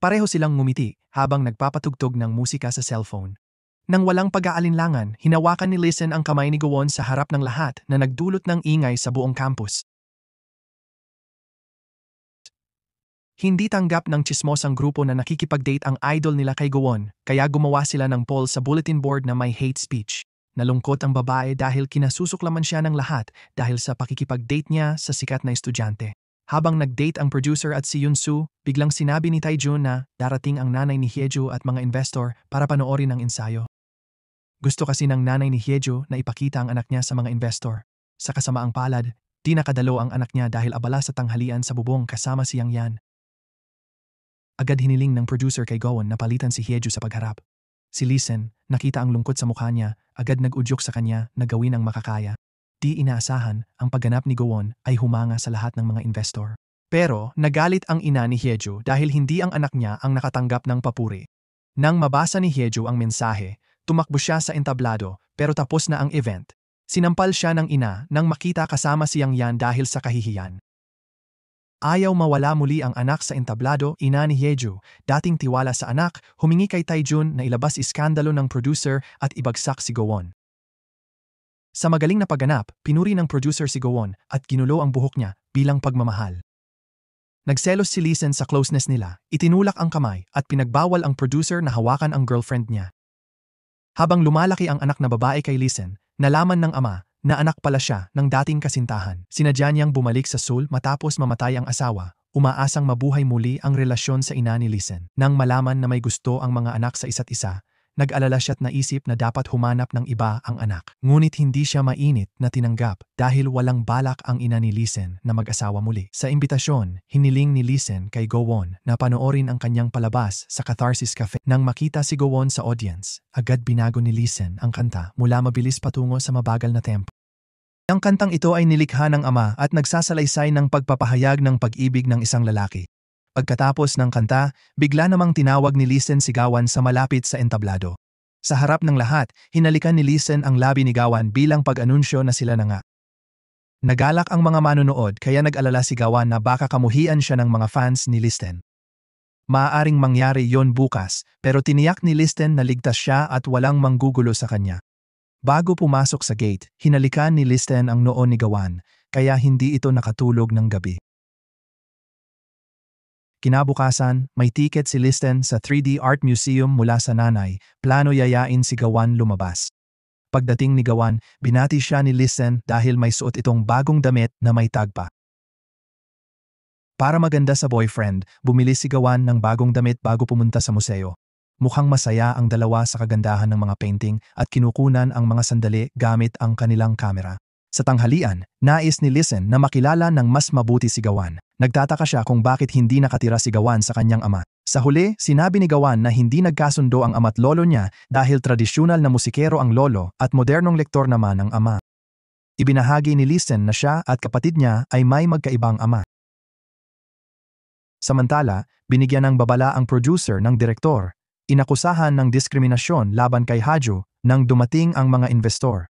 Pareho silang ngumiti habang nagpapatugtog ng musika sa cellphone. Nang walang pag-aalinlangan, hinawakan ni Lisen ang kamay ni Gowon sa harap ng lahat na nagdulot ng ingay sa buong campus. Hindi tanggap ng tsismosang grupo na nakikipag-date ang idol nila kay Gowon, kaya gumawa sila ng poll sa bulletin board na may hate speech. Nalungkot ang babae dahil kinasusuklaman siya ng lahat dahil sa pakikipag-date niya sa sikat na estudyante. Habang nag-date ang producer at si Yunsu, biglang sinabi ni Taejun na darating ang nanay ni Hyeju at mga investor para panoorin ang ensayo. Gusto kasi ng nanay ni Hyeju na ipakita ang anak niya sa mga investor. Sa kasamaang palad, di nakadalo ang anak niya dahil abala sa tanghalian sa bubong kasama si Yang Yan. Agad hiniling ng producer kay Gowon na palitan si Hyeju sa pagharap. Si Lee Sen, nakita ang lungkot sa mukha niya, agad nag-udyok sa kanya na gawin ang makakaya. Di inaasahan, ang pagganap ni Gowon ay humanga sa lahat ng mga investor. Pero nagalit ang ina ni Hyeju dahil hindi ang anak niya ang nakatanggap ng papuri. Nang mabasa ni Hyeju ang mensahe, tumakbo siya sa entablado pero tapos na ang event. Sinampal siya ng ina nang makita kasama si Yang Yan dahil sa kahihiyan. Ayaw mawala muli ang anak sa entablado, ina ni Hyeju, dating tiwala sa anak, humingi kay Taejun na ilabas iskandalo ng producer at ibagsak si Gowon. Sa magaling na pagganap, pinuri ng producer si Gowon at ginulo ang buhok niya bilang pagmamahal. Nagselos si Lee Sen sa closeness nila, itinulak ang kamay at pinagbawal ang producer na hawakan ang girlfriend niya. Habang lumalaki ang anak na babae kay Lee Sen, nalaman ng ama na anak pala siya ng dating kasintahan. Sinadya niyang bumalik sa Seoul matapos mamatay ang asawa, umaasang mabuhay muli ang relasyon sa ina ni Lee Sen. Nang malaman na may gusto ang mga anak sa isa't isa, nag-alala siya't naisip na dapat humanap ng iba ang anak. Ngunit hindi siya mainit na tinanggap dahil walang balak ang ina ni Lee Sen na mag-asawa muli. Sa imbitasyon, hiniling ni Lee Sen kay Gowon na panoorin ang kanyang palabas sa Catharsis Cafe. Nang makita si Gowon sa audience, agad binago ni Lee Sen ang kanta mula mabilis patungo sa mabagal na tempo. Ang kantang ito ay nilikha ng ama at nagsasalaysay ng pagpapahayag ng pag-ibig ng isang lalaki. Pagkatapos ng kanta, bigla namang tinawag ni Lee Sen si Gawan sa malapit sa entablado. Sa harap ng lahat, hinalikan ni Lee Sen ang labi ni Gawan bilang pag-anunsyo na sila na nga. Nagalak ang mga manonood kaya nag-alala si Gawan na baka kamuhian siya ng mga fans ni Lee Sen. Maaaring mangyari yon bukas pero tiniyak ni Lee Sen na ligtas siya at walang manggugulo sa kanya. Bago pumasok sa gate, hinalikan ni Lee Sen ang noo ni Gawan kaya hindi ito nakatulog ng gabi. Kinabukasan, may ticket si Lee Sen sa 3D Art Museum mula sa nanay, plano yayain si Gawan lumabas. Pagdating ni Gawan, binati siya ni Lee Sen dahil may suot itong bagong damit na may tag pa. Para maganda sa boyfriend, bumili si Gawan ng bagong damit bago pumunta sa museo. Mukhang masaya ang dalawa sa kagandahan ng mga painting at kinukunan ang mga sandali gamit ang kanilang kamera. Sa tanghalian, nais ni Lee Sen na makilala ng mas mabuti si Gawan. Nagtataka siya kung bakit hindi nakatira si Gawan sa kanyang ama. Sa huli, sinabi ni Gawan na hindi nagkasundo ang ama't lolo niya dahil tradisyonal na musikero ang lolo at modernong lektor naman ang ama. Ibinahagi ni Lee Sen na siya at kapatid niya ay may magkaibang ama. Samantala, binigyan ng babala ang producer ng direktor. Inakusahan ng diskriminasyon laban kay Hyeju nang dumating ang mga investor.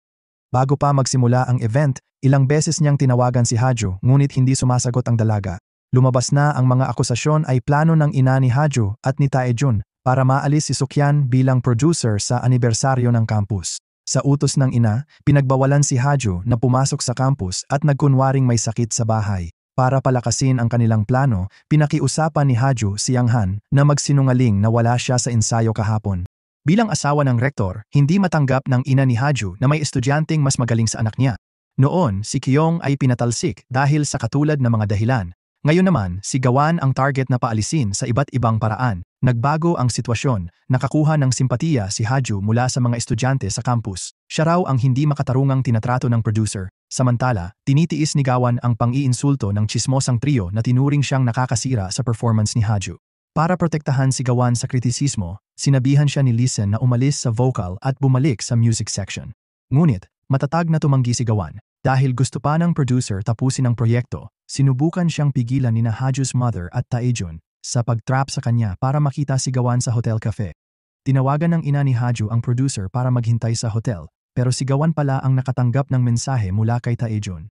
Bago pa magsimula ang event, ilang beses niyang tinawagan si Hyeju ngunit hindi sumasagot ang dalaga. Lumabas na ang mga akusasyon ay plano ng ina ni Hyeju at ni Taejun para maalis si Sukyan bilang producer sa anibersaryo ng campus. Sa utos ng ina, pinagbawalan si Hyeju na pumasok sa campus at nagkunwaring may sakit sa bahay. Para palakasin ang kanilang plano, pinakiusapan ni Hyeju si Yang Han na magsinungaling na wala siya sa ensayo kahapon. Bilang asawa ng rektor, hindi matanggap ng ina ni Hyeju na may estudyanteng mas magaling sa anak niya. Noon, si Kyung ay pinatalsik dahil sa katulad na mga dahilan. Ngayon naman, si Gawan ang target na paalisin sa iba't ibang paraan. Nagbago ang sitwasyon, nakakuha ng simpatiya si Hyeju mula sa mga estudyante sa campus. Siya raw ang hindi makatarungang tinatrato ng producer. Samantala, tinitiis ni Gawan ang pang-iinsulto ng tsismosang trio na tinuring siyang nakakasira sa performance ni Hyeju. Para protektahan si Gawan sa kritisismo, sinabihan siya ni Lee Sen na umalis sa vocal at bumalik sa music section. Ngunit, matatag na tumanggi si Gawan. Dahil gusto pa ng producer tapusin ang proyekto, sinubukan siyang pigilan ni Hyeju's mother at Taejun sa pag-trap sa kanya para makita si Gawan sa hotel cafe. Tinawagan ng ina ni Hyeju ang producer para maghintay sa hotel, pero si Gawan pala ang nakatanggap ng mensahe mula kay Taejun.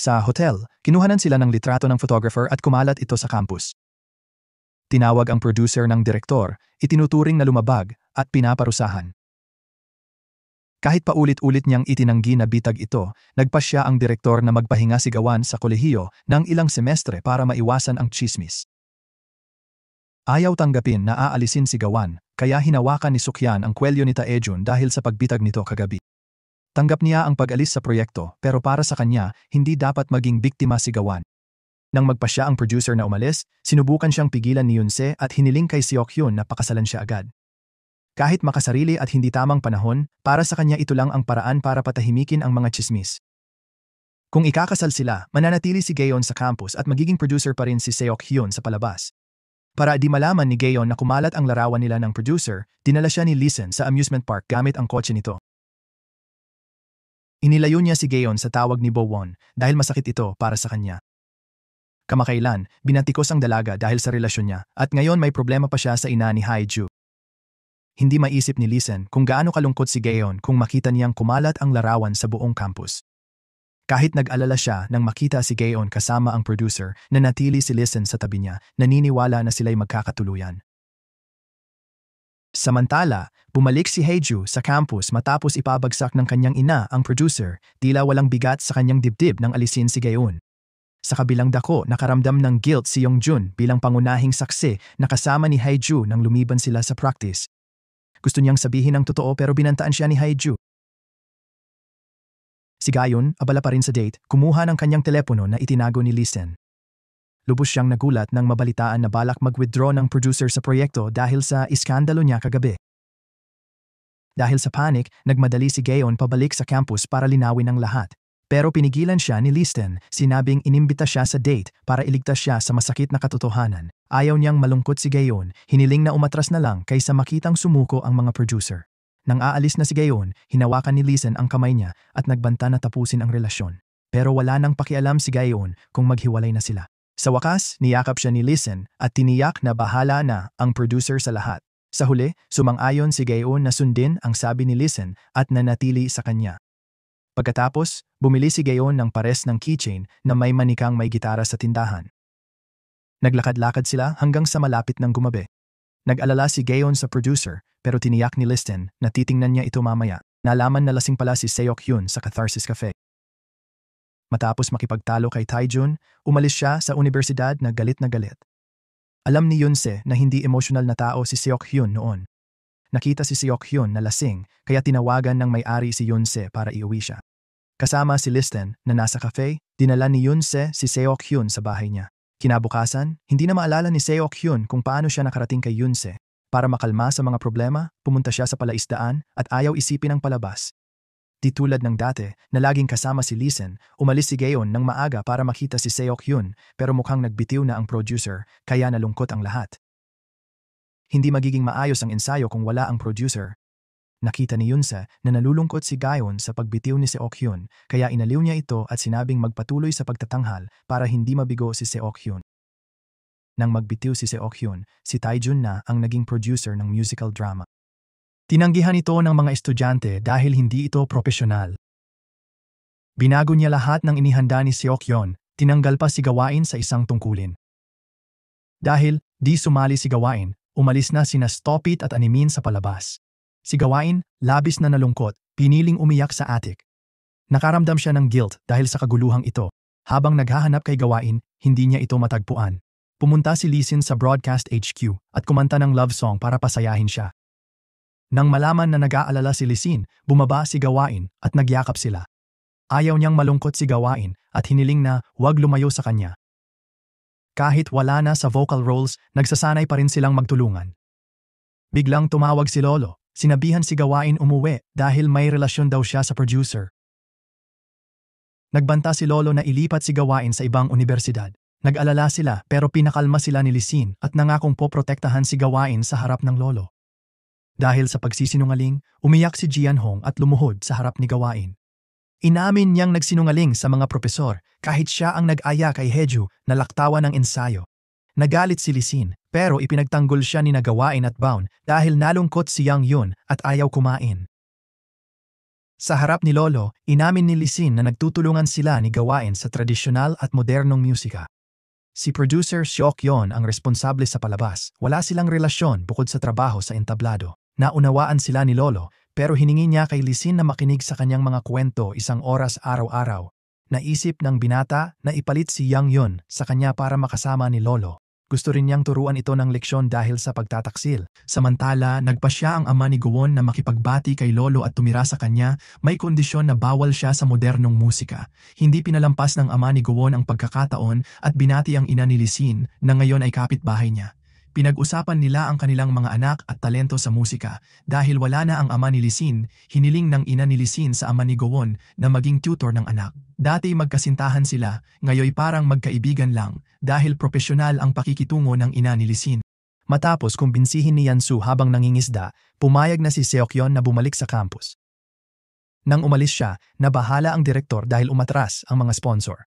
Sa hotel, kinuhanan sila ng litrato ng photographer at kumalat ito sa campus. Tinawag ang producer ng direktor, itinuturing na lumabag at pinaparusahan. Kahit paulit-ulit niyang itinanggi na bitag ito, nagpasya ang direktor na magpahinga si Gawan sa kolehiyo ng ilang semestre para maiwasan ang tsismis. Ayaw tanggapin na aalisin si Gawan, kaya hinawakan ni Sukyan ang kwelyo ni Taejun dahil sa pagbitag nito kagabi. Tanggap niya ang pag-alis sa proyekto pero para sa kanya, hindi dapat maging biktima si Gawan. Nang magpasya ang producer na umalis, sinubukan siyang pigilan ni Yoonse at hiniling kay Seokhyun na pakasalan siya agad. Kahit makasarili at hindi tamang panahon, para sa kanya ito lang ang paraan para patahimikin ang mga chismis. Kung ikakasal sila, mananatili si Gaeon sa campus at magiging producer pa rin si Seokhyun sa palabas. Para di malaman ni Gaeon na kumalat ang larawan nila ng producer, dinala siya ni Lee Sen sa amusement park gamit ang kotse nito. Inilayo niya si Gaeon sa tawag ni Bo-won dahil masakit ito para sa kanya. Kamakailan, binatikos ang dalaga dahil sa relasyon niya at ngayon may problema pa siya sa ina ni Haiju. Hindi maisip ni Lee Sen kung gaano kalungkot si Gaeon kung makita niyang kumalat ang larawan sa buong campus. Kahit nag-alala siya nang makita si Gaeon kasama ang producer, nanatili si Lee Sen sa tabi niya, naniniwala na sila'y magkakatuluyan. Samantala, bumalik si Haeju sa campus matapos ipabagsak ng kanyang ina ang producer, tila walang bigat sa kanyang dibdib nang alisin si Gaeon. Sa kabilang dako, nakaramdam ng guilt si Yongjun bilang pangunahing saksi na kasama ni Haeju nang lumiban sila sa practice. Gusto niyang sabihin ang totoo pero binantaan siya ni Haeju. Si Gaeon, abala pa rin sa date, kumuha ng kanyang telepono na itinago ni Lee Sen. Lubos siyang nagulat nang mabalitaan na balak mag-withdraw ng producer sa proyekto dahil sa iskandalo niya kagabi. Dahil sa panic, nagmadali si Gaeon pabalik sa campus para linawin ang lahat. Pero pinigilan siya ni Lee Sen, sinabing inimbita siya sa date para iligtas siya sa masakit na katotohanan. Ayaw niyang malungkot si Gaeon, hiniling na umatras na lang kaysa makitang sumuko ang mga producer. Nang aalis na si Gaeon, hinawakan ni Lee Sen ang kamay niya at nagbanta na tapusin ang relasyon. Pero wala nang pakialam si Gaeon kung maghiwalay na sila. Sa wakas, niyakap siya ni Lee Sen at tiniyak na bahala na ang producer sa lahat. Sa huli, sumang-ayon si Gaeon na sundin ang sabi ni Lee Sen at nanatili sa kanya. Pagkatapos, bumili si Gaeon ng pares ng keychain na may manikang may gitara sa tindahan. Naglakad-lakad sila hanggang sa malapit ng gumabi. Nag-alala si Gaeon sa producer pero tiniyak ni Lee Sen na titingnan niya ito mamaya. Nalaman na lasing pala si Seokhyun sa Catharsis Cafe. Matapos makipagtalo kay Taejun, umalis siya sa universidad na galit na galit. Alam ni Yoonse na hindi emosyonal na tao si Seokhyun noon. Nakita si Seokhyun na lasing kaya tinawagan ng may-ari si Yoonse para iuwi siya. Kasama si Lee Sen na nasa cafe, dinala ni Yoonse si Seokhyun sa bahay niya. Kinabukasan, hindi na maalala ni Seokhyun kung paano siya nakarating kay Yoonse. Para makalma sa mga problema, pumunta siya sa palaisdaan at ayaw isipin ang palabas. Di tulad ng dati na laging kasama si Lee Sen, umalis si Gaeon ng maaga para makita si Seokhyun pero mukhang nagbitiw na ang producer kaya nalungkot ang lahat. Hindi magiging maayos ang ensayo kung wala ang producer. Nakita ni Yoonse na nalulungkot si Gaeon sa pagbitiw ni Seokhyun kaya inaliw niya ito at sinabing magpatuloy sa pagtatanghal para hindi mabigo si Seokhyun. Nang magbitiw si Seokhyun, si Taejun na ang naging producer ng musical drama. Tinanggihan ito ng mga estudyante dahil hindi ito propesyonal. Binago niya lahat ng inihanda ni Seokhyun, tinanggal pa si Gawain sa isang tungkulin. Dahil di sumali si Gawain, umalis na sina Stopit at Animin sa palabas. Si Gawain, labis na nalungkot, piniling umiyak sa attic. Nakaramdam siya ng guilt dahil sa kaguluhang ito. Habang naghahanap kay Gawain, hindi niya ito matagpuan. Pumunta si Lee Sen sa Broadcast HQ at kumanta ng love song para pasayahin siya. Nang malaman na nag-aalala si Lee Sen, bumaba si Gawain at nagyakap sila. Ayaw niyang malungkot si Gawain at hiniling na huwag lumayo sa kanya. Kahit wala na sa vocal roles, nagsasanay pa rin silang magtulungan. Biglang tumawag si Lolo, sinabihan si Gawain umuwi dahil may relasyon daw siya sa producer. Nagbanta si Lolo na ilipat si Gawain sa ibang universidad. Nag-alala sila pero pinakalma sila ni Lee Sen at nangakong poprotektahan si Gawain sa harap ng Lolo. Dahil sa pagsisinungaling, umiyak si Jianhong at lumuhod sa harap ni Gawain. Inamin niyang nagsinungaling sa mga propesor kahit siya ang nag-aya kay Haeju na laktawan ng ensayo. Nagalit si Lee Sen pero ipinagtanggol siya ni Gawain at Baun dahil nalungkot si Yang Yun at ayaw kumain. Sa harap ni Lolo, inamin ni Lee Sen na nagtutulungan sila ni Gawain sa tradisyonal at modernong musika. Si producer Seokhyun ang responsable sa palabas. Wala silang relasyon bukod sa trabaho sa entablado. Naunawaan sila ni Lolo pero hiningi niya kay Lee Sen na makinig sa kanyang mga kwento 1 oras araw-araw. Naisip ng binata na ipalit si Yang Yun sa kanya para makasama ni Lolo. Gusto rin niyang turuan ito ng leksyon dahil sa pagtataksil. Samantala, nagpa siya ang ama ni Gowon na makipagbati kay Lolo at tumira sa kanya, may kondisyon na bawal siya sa modernong musika. Hindi pinalampas ng ama ni Gowon ang pagkakataon at binati ang ina ni Lisin na ngayon ay kapitbahay niya. Pinag-usapan nila ang kanilang mga anak at talento sa musika. Dahil wala na ang ama ni Lisin, hiniling ng ina ni Lisin sa ama ni Gowon na maging tutor ng anak. Dati magkasintahan sila, ngayon parang magkaibigan lang dahil propesyonal ang pakikitungo ng ina ni Lisin. Matapos kumbinsihin ni Yansu habang nangingisda, pumayag na si Seokyeon na bumalik sa campus. Nang umalis siya, nabahala ang direktor dahil umatras ang mga sponsor.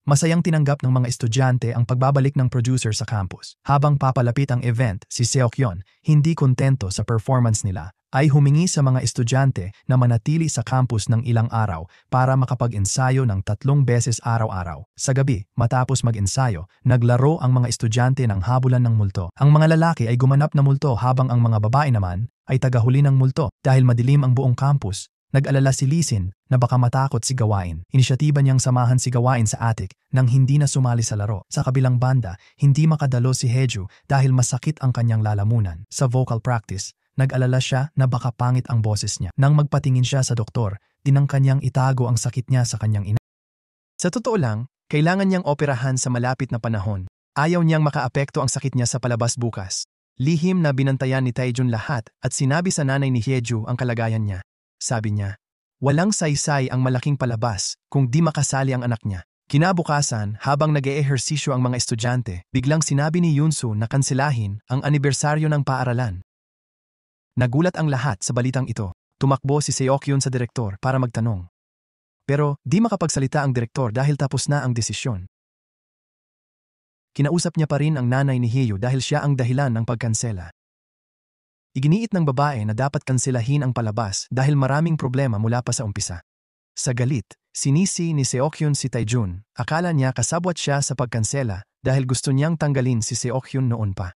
Masayang tinanggap ng mga estudyante ang pagbabalik ng producer sa campus. Habang papalapit ang event, si Seokyeon, hindi kontento sa performance nila, ay humingi sa mga estudyante na manatili sa campus ng ilang araw para makapag-ensayo ng 3 beses araw-araw. Sa gabi, matapos mag-ensayo, naglaro ang mga estudyante ng habulan ng multo. Ang mga lalaki ay gumanap na multo habang ang mga babae naman ay tagahuli ng multo. Dahil madilim ang buong campus, nag-alala si Lisin na baka matakot si Gawain. Inisyatiba niyang samahan si Gawain sa attic nang hindi na sumali sa laro. Sa kabilang banda, hindi makadalo si Haeju dahil masakit ang kanyang lalamunan. Sa vocal practice, nag-alala siya na baka pangit ang boses niya. Nang magpatingin siya sa doktor, tinangka niyang itago ang sakit niya sa kanyang ina. Sa totoo lang, kailangan niyang operahan sa malapit na panahon. Ayaw niyang makaapekto ang sakit niya sa palabas bukas. Lihim na binantayan ni Taejun lahat at sinabi sa nanay ni Haeju ang kalagayan niya. Sabi niya, walang saysay ang malaking palabas kung di makasali ang anak niya. Kinabukasan, habang nag-eehersisyo ang mga estudyante, biglang sinabi ni Yunsu na kanselahin ang anibersaryo ng paaralan. Nagulat ang lahat sa balitang ito. Tumakbo si Seokyeon sa direktor para magtanong. Pero di makapagsalita ang direktor dahil tapos na ang desisyon. Kinausap niya pa rin ang nanay ni Hyeju dahil siya ang dahilan ng pagkansela. Iginiit ng babae na dapat kanselahin ang palabas dahil maraming problema mula pa sa umpisa. Sa galit, sinisi ni Seokyeon si Taejun. Akala niya kasabwat siya sa pagkansela dahil gusto niyang tanggalin si Seokyeon noon pa.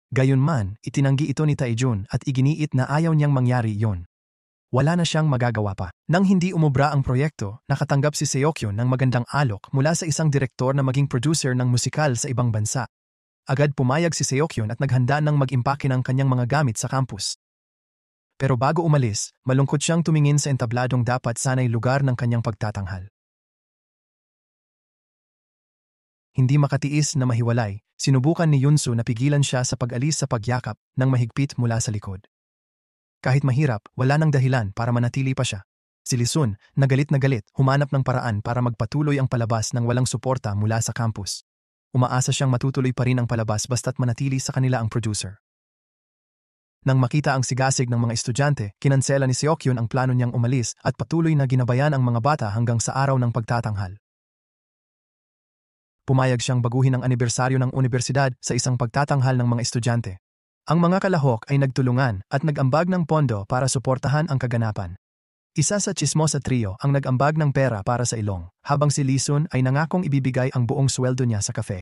Gayunman, itinanggi ito ni Taejun at iginiit na ayaw niyang mangyari yon. Wala na siyang magagawa pa. Nang hindi umubra ang proyekto, nakatanggap si Seokyeon ng magandang alok mula sa isang direktor na maging producer ng musikal sa ibang bansa. Agad pumayag si Seokyeon at naghanda ng mag-impake ng kanyang mga gamit sa campus. Pero bago umalis, malungkot siyang tumingin sa entabladong dapat sanay lugar ng kanyang pagtatanghal. Hindi makatiis na mahiwalay, sinubukan ni Yunsu na pigilan siya sa pag-alis sa pagyakap ng mahigpit mula sa likod. Kahit mahirap, wala nang dahilan para manatili pa siya. Si Lisun, na galit, humanap ng paraan para magpatuloy ang palabas ng walang suporta mula sa campus. Umaasa siyang matutuloy pa rin ang palabas basta't manatili sa kanila ang producer. Nang makita ang sigasig ng mga estudyante, kinansela ni Seokyeon ang plano niyang umalis at patuloy na ginabayan ang mga bata hanggang sa araw ng pagtatanghal. Pumayag siyang baguhin ang anibersaryo ng unibersidad sa isang pagtatanghal ng mga estudyante. Ang mga kalahok ay nagtulungan at nag-ambag ng pondo para suportahan ang kaganapan. Isa sa chismosa trio ang nag-ambag ng pera para sa ilong, habang si Lisun ay nangakong ibibigay ang buong sweldo niya sa kafe.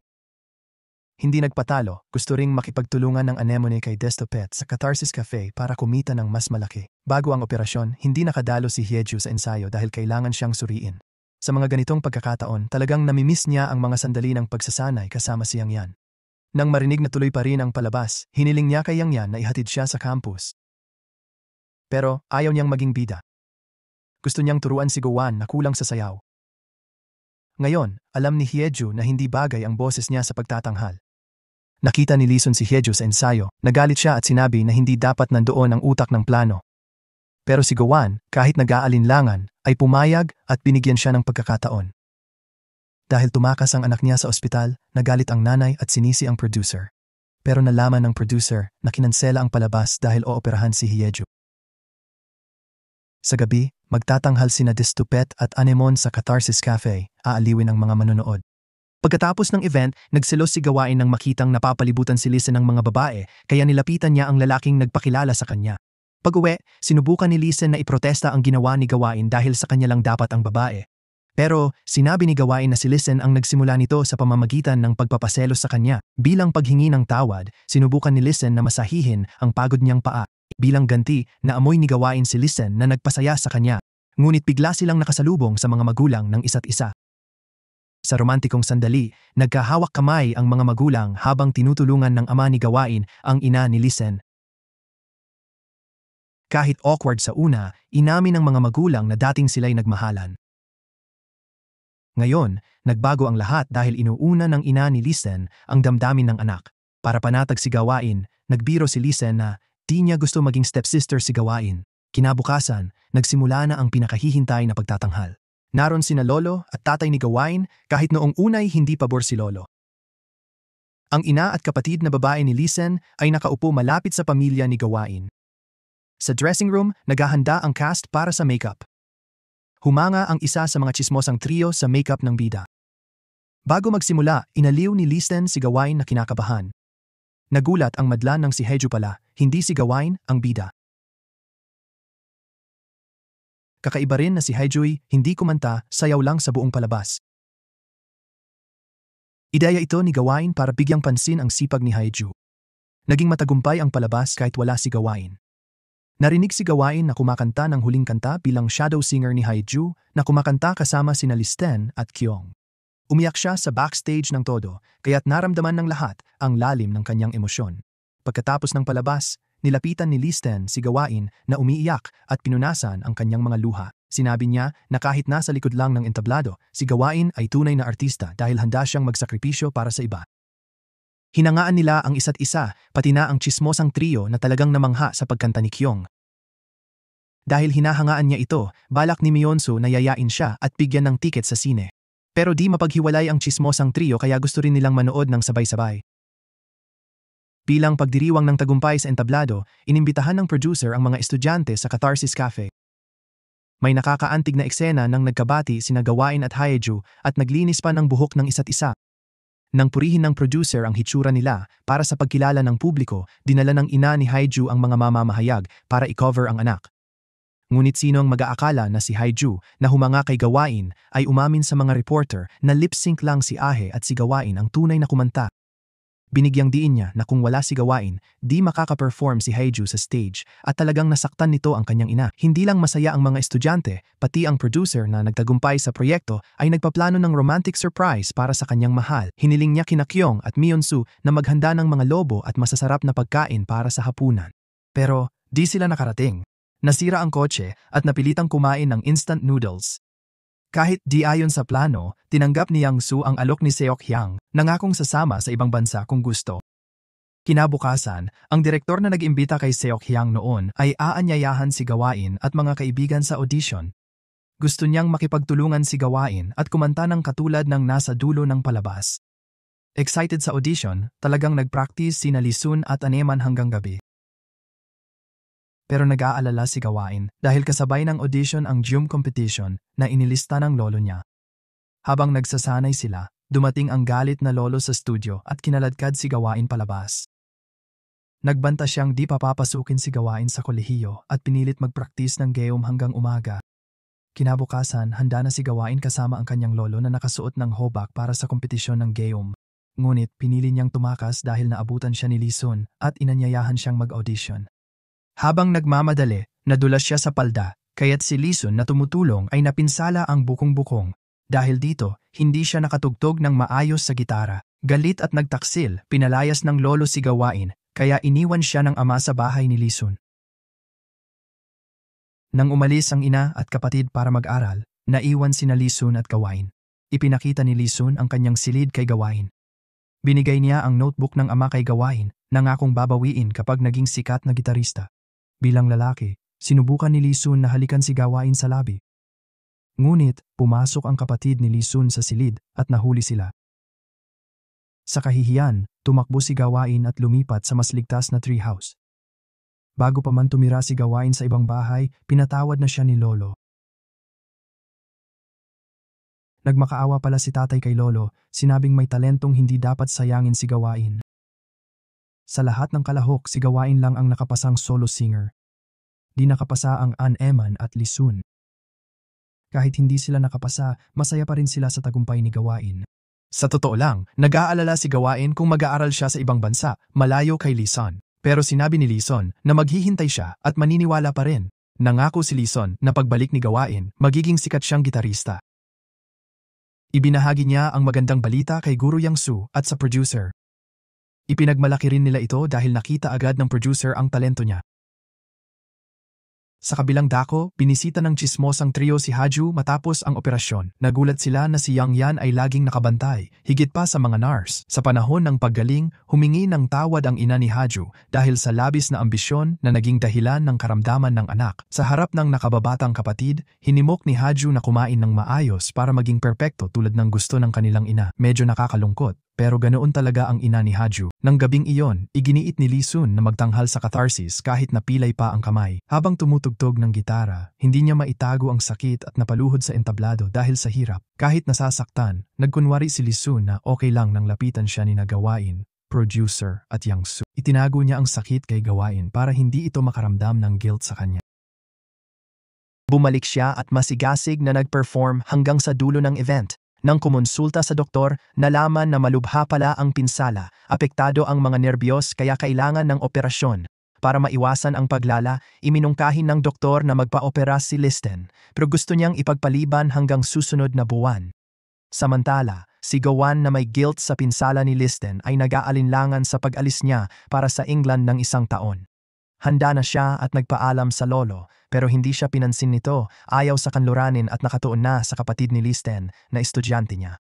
Hindi nagpatalo, gusto ring makipagtulungan ng anemone kay Destopet sa Catharsis Cafe para kumita ng mas malaki. Bago ang operasyon, hindi nakadalo si Hyeju sa ensayo dahil kailangan siyang suriin. Sa mga ganitong pagkakataon, talagang namimiss niya ang mga sandali ng pagsasanay kasama si Yang Yan. Nang marinig na tuloy pa rin ang palabas, hiniling niya kay Yang Yan na ihatid siya sa campus. Pero ayaw niyang maging bida. Gusto niyang turuan si Gowon na kulang sa sayaw. Ngayon, alam ni Hyeju na hindi bagay ang boses niya sa pagtatanghal. Nakita ni Lisun si Hyeju sa ensayo, nagalit siya at sinabi na hindi dapat nandoon ang utak ng plano. Pero si Gowon, kahit nag-aalinlangan, ay pumayag at binigyan siya ng pagkakataon. Dahil tumakas ang anak niya sa ospital, nagalit ang nanay at sinisi ang producer. Pero nalaman ng producer na kinansela ang palabas dahil ooperahan si Hyeju. Sa gabi, magtatanghal sina Destupet at Anemon sa Catharsis Cafe, aaliwin ang mga manonood. Pagkatapos ng event, nagselos si Gawain nang makitang napapalibutan si Lisen ng mga babae, kaya nilapitan niya ang lalaking nagpakilala sa kanya. Pag-uwi, sinubukan ni Lisen na iprotesta ang ginawa ni Gawain dahil sa kanya lang dapat ang babae. Pero sinabi ni Gawain na si Lisen ang nagsimula nito sa pamamagitan ng pagpapaselos sa kanya. Bilang paghingi ng tawad, sinubukan ni Lisen na masahihin ang pagod niyang paa. Bilang ganti, naamoy ni Gawain si Lisen na nagpasaya sa kanya. Ngunit bigla silang nakasalubong sa mga magulang ng isa't isa. Sa romantikong sandali, nagkahawak kamay ang mga magulang habang tinutulungan ng ama ni Gawain ang ina ni Lisen. Kahit awkward sa una, inamin ng mga magulang na dating sila'y nagmahalan. Ngayon, nagbago ang lahat dahil inuuna ng ina ni Lisen ang damdamin ng anak. Para panatag si Gawain, nagbiro si Lisen na di niya gusto maging stepsister si Gawain. Kinabukasan, nagsimula na ang pinakahihintay na pagtatanghal. Naroon sina lolo at tatay ni Gawain kahit noong unay hindi pabor si lolo. Ang ina at kapatid na babae ni Lisen ay nakaupo malapit sa pamilya ni Gawain. Sa dressing room, naghahanda ang cast para sa makeup. Humanga ang isa sa mga tsismosang trio sa makeup ng bida. Bago magsimula, inaliw ni Lisen si Gawain na kinakabahan. Nagulat ang madlan ng si Haeju pala, hindi si Gawain ang bida. Kakaiba rin na si Haeju'y hindi kumanta, sayaw lang sa buong palabas. Ideya ito ni Gawain para bigyang pansin ang sipag ni Haeju. Naging matagumpay ang palabas kahit wala si Gawain. Narinig si Gawain na kumakanta ng huling kanta bilang shadow singer ni Haeju na kumakanta kasama sina Listen at Kyong. Umiyak siya sa backstage ng todo, kaya't naramdaman ng lahat ang lalim ng kanyang emosyon. Pagkatapos ng palabas, nilapitan ni Listen si Gawain na umiiyak at pinunasan ang kanyang mga luha. Sinabi niya na kahit nasa likod lang ng entablado, si Gawain ay tunay na artista dahil handa siyang magsakripisyo para sa iba. Hinangaan nila ang isa't isa, pati na ang tsismosang trio na talagang namangha sa pagkanta ni Kyong. Dahil hinahangaan niya ito, balak ni Myeonsu na yayain siya at bigyan ng tiket sa sine. Pero di mapaghiwalay ang tsismosang trio kaya gusto rin nilang manood ng sabay-sabay. Bilang pagdiriwang ng tagumpay sa entablado, inimbitahan ng producer ang mga estudyante sa Catharsis Cafe. May nakakaantig na eksena nang nagkabati sina Gawain at Haeju at naglinis pa ng buhok ng isa't isa. Nang purihin ng producer ang hitsura nila para sa pagkilala ng publiko, dinala ng ina ni Haeju ang mga mamamahayag para i-cover ang anak. Ngunit sino ang mag-aakala na si Haeju na humanga kay Gawain ay umamin sa mga reporter na lip-sync lang si Ahe at si Gawain ang tunay na kumanta. Binigyang diin niya na kung wala si Gawain, di makaka-perform si Haeju sa stage at talagang nasaktan nito ang kanyang ina. Hindi lang masaya ang mga estudyante, pati ang producer na nagtagumpay sa proyekto ay nagpaplano ng romantic surprise para sa kanyang mahal. Hiniling niya kina Kyong at Myeonsu na maghanda ng mga lobo at masasarap na pagkain para sa hapunan. Pero di sila nakarating. Nasira ang kotse at napilitang kumain ng instant noodles. Kahit di ayon sa plano, tinanggap ni Yang Su ang alok ni Seok Hyang, nangakong sasama sa ibang bansa kung gusto. Kinabukasan, ang direktor na nag-imbita kay Seok Hyang noon ay aanyayahan si Gawain at mga kaibigan sa audition. Gusto niyang makipagtulungan si Gawain at kumanta ng katulad ng nasa dulo ng palabas. Excited sa audition, talagang nag-practice sina Lisun at Aneman hanggang gabi. Pero nag-aalala si Gawain dahil kasabay ng audition ang Jum competition na inilista ng lolo niya. Habang nagsasanay sila, dumating ang galit na lolo sa studio at kinaladkad si Gawain palabas. Nagbanta siyang di papapasukin si Gawain sa kolehiyo at pinilit mag-practice ng geom hanggang umaga. Kinabukasan, handa na si Gawain kasama ang kanyang lolo na nakasuot ng hobak para sa kompetisyon ng geom. Ngunit pinili niyang tumakas dahil naabutan siya ni Lisun at inanyayahan siyang mag-audition. Habang nagmamadali, nadulas siya sa palda, kaya't si Lisun na tumutulong ay napinsala ang bukong-bukong. Dahil dito, hindi siya nakatugtog ng maayos sa gitara. Galit at nagtaksil, pinalayas ng lolo si Gawain, kaya iniwan siya ng ama sa bahay ni Lisun. Nang umalis ang ina at kapatid para mag-aral, naiwan sina Lisun at Gawain. Ipinakita ni Lisun ang kanyang silid kay Gawain. Binigay niya ang notebook ng ama kay Gawain, nangakong babawiin kapag naging sikat na gitarista. Bilang lalaki, sinubukan ni Lisun na halikan si Gawain sa labi. Ngunit, pumasok ang kapatid ni Lisun sa silid at nahuli sila. Sa kahihiyan, tumakbo si Gawain at lumipat sa mas ligtas na treehouse. Bago pa man tumira si Gawain sa ibang bahay, pinatawad na siya ni lolo. Nagmakaawa pala si tatay kay lolo, sinabing may talentong hindi dapat sayangin si Gawain. Sa lahat ng kalahok, si Gawain lang ang nakapasang solo singer. Di nakapasa ang Aneman at Lisun. Kahit hindi sila nakapasa, masaya pa rin sila sa tagumpay ni Gawain. Sa totoo lang, nag-aalala si Gawain kung mag-aaral siya sa ibang bansa, malayo kay Lisun. Pero sinabi ni Lisun na maghihintay siya at maniniwala pa rin. Nangako si Lisun na pagbalik ni Gawain, magiging sikat siyang gitarista. Ibinahagi niya ang magandang balita kay Guru Yang-soo at sa producer. Ipinagmalaki rin nila ito dahil nakita agad ng producer ang talento niya. Sa kabilang dako, binisita ng tsismosang trio si Haju matapos ang operasyon. Nagulat sila na si Yang Yan ay laging nakabantay, higit pa sa mga nurse. Sa panahon ng paggaling, humingi ng tawad ang ina ni Haju dahil sa labis na ambisyon na naging dahilan ng karamdaman ng anak. Sa harap ng nakababatang kapatid, hinimok ni Haju na kumain ng maayos para maging perpekto tulad ng gusto ng kanilang ina. Medyo nakakalungkot. Pero ganoon talaga ang ina ni Haju. Nang gabing iyon, iginiit ni Lee Sun na magtanghal sa catharsis kahit napilay pa ang kamay. Habang tumutugtog ng gitara, hindi niya maitago ang sakit at napaluhod sa entablado dahil sa hirap. Kahit nasasaktan, nagkunwari si Lee Sun na okay lang nang lapitan siya ni Gawain, producer at Yang-soo. Itinago niya ang sakit kay Gawain para hindi ito makaramdam ng guilt sa kanya. Bumalik siya at masigasig na nag-perform hanggang sa dulo ng event. Nang kumonsulta sa doktor, nalaman na malubha pala ang pinsala, apektado ang mga nerbiyos kaya kailangan ng operasyon. Para maiwasan ang paglala, iminungkahin ng doktor na magpa-opera si Listen, pero gusto niyang ipagpaliban hanggang susunod na buwan. Samantala, si Gawan na may guilt sa pinsala ni Listen ay nag-aalinlangan sa pag-alis niya para sa England ng 1 taon. Handa na siya at nagpaalam sa lolo, pero hindi siya pinansin nito, ayaw sa kanluranin at nakatuon na sa kapatid ni Listen na estudyante niya.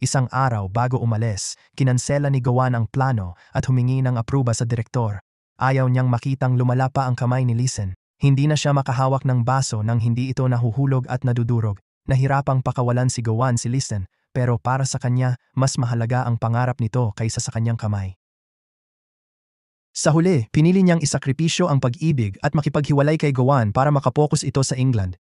Isang araw bago umalis, kinansela ni Gawan ang plano at humingi ng apruba sa direktor. Ayaw niyang makitang lumala pa ang kamay ni Listen. Hindi na siya makahawak ng baso nang hindi ito nahuhulog at nadudurog. Nahirapang pakawalan si Gawan si Listen, pero para sa kanya, mas mahalaga ang pangarap nito kaysa sa kanyang kamay. Sa huli, pinili niyang isakripisyo ang pag-ibig at makipaghiwalay kay Gawan para makapokus ito sa England.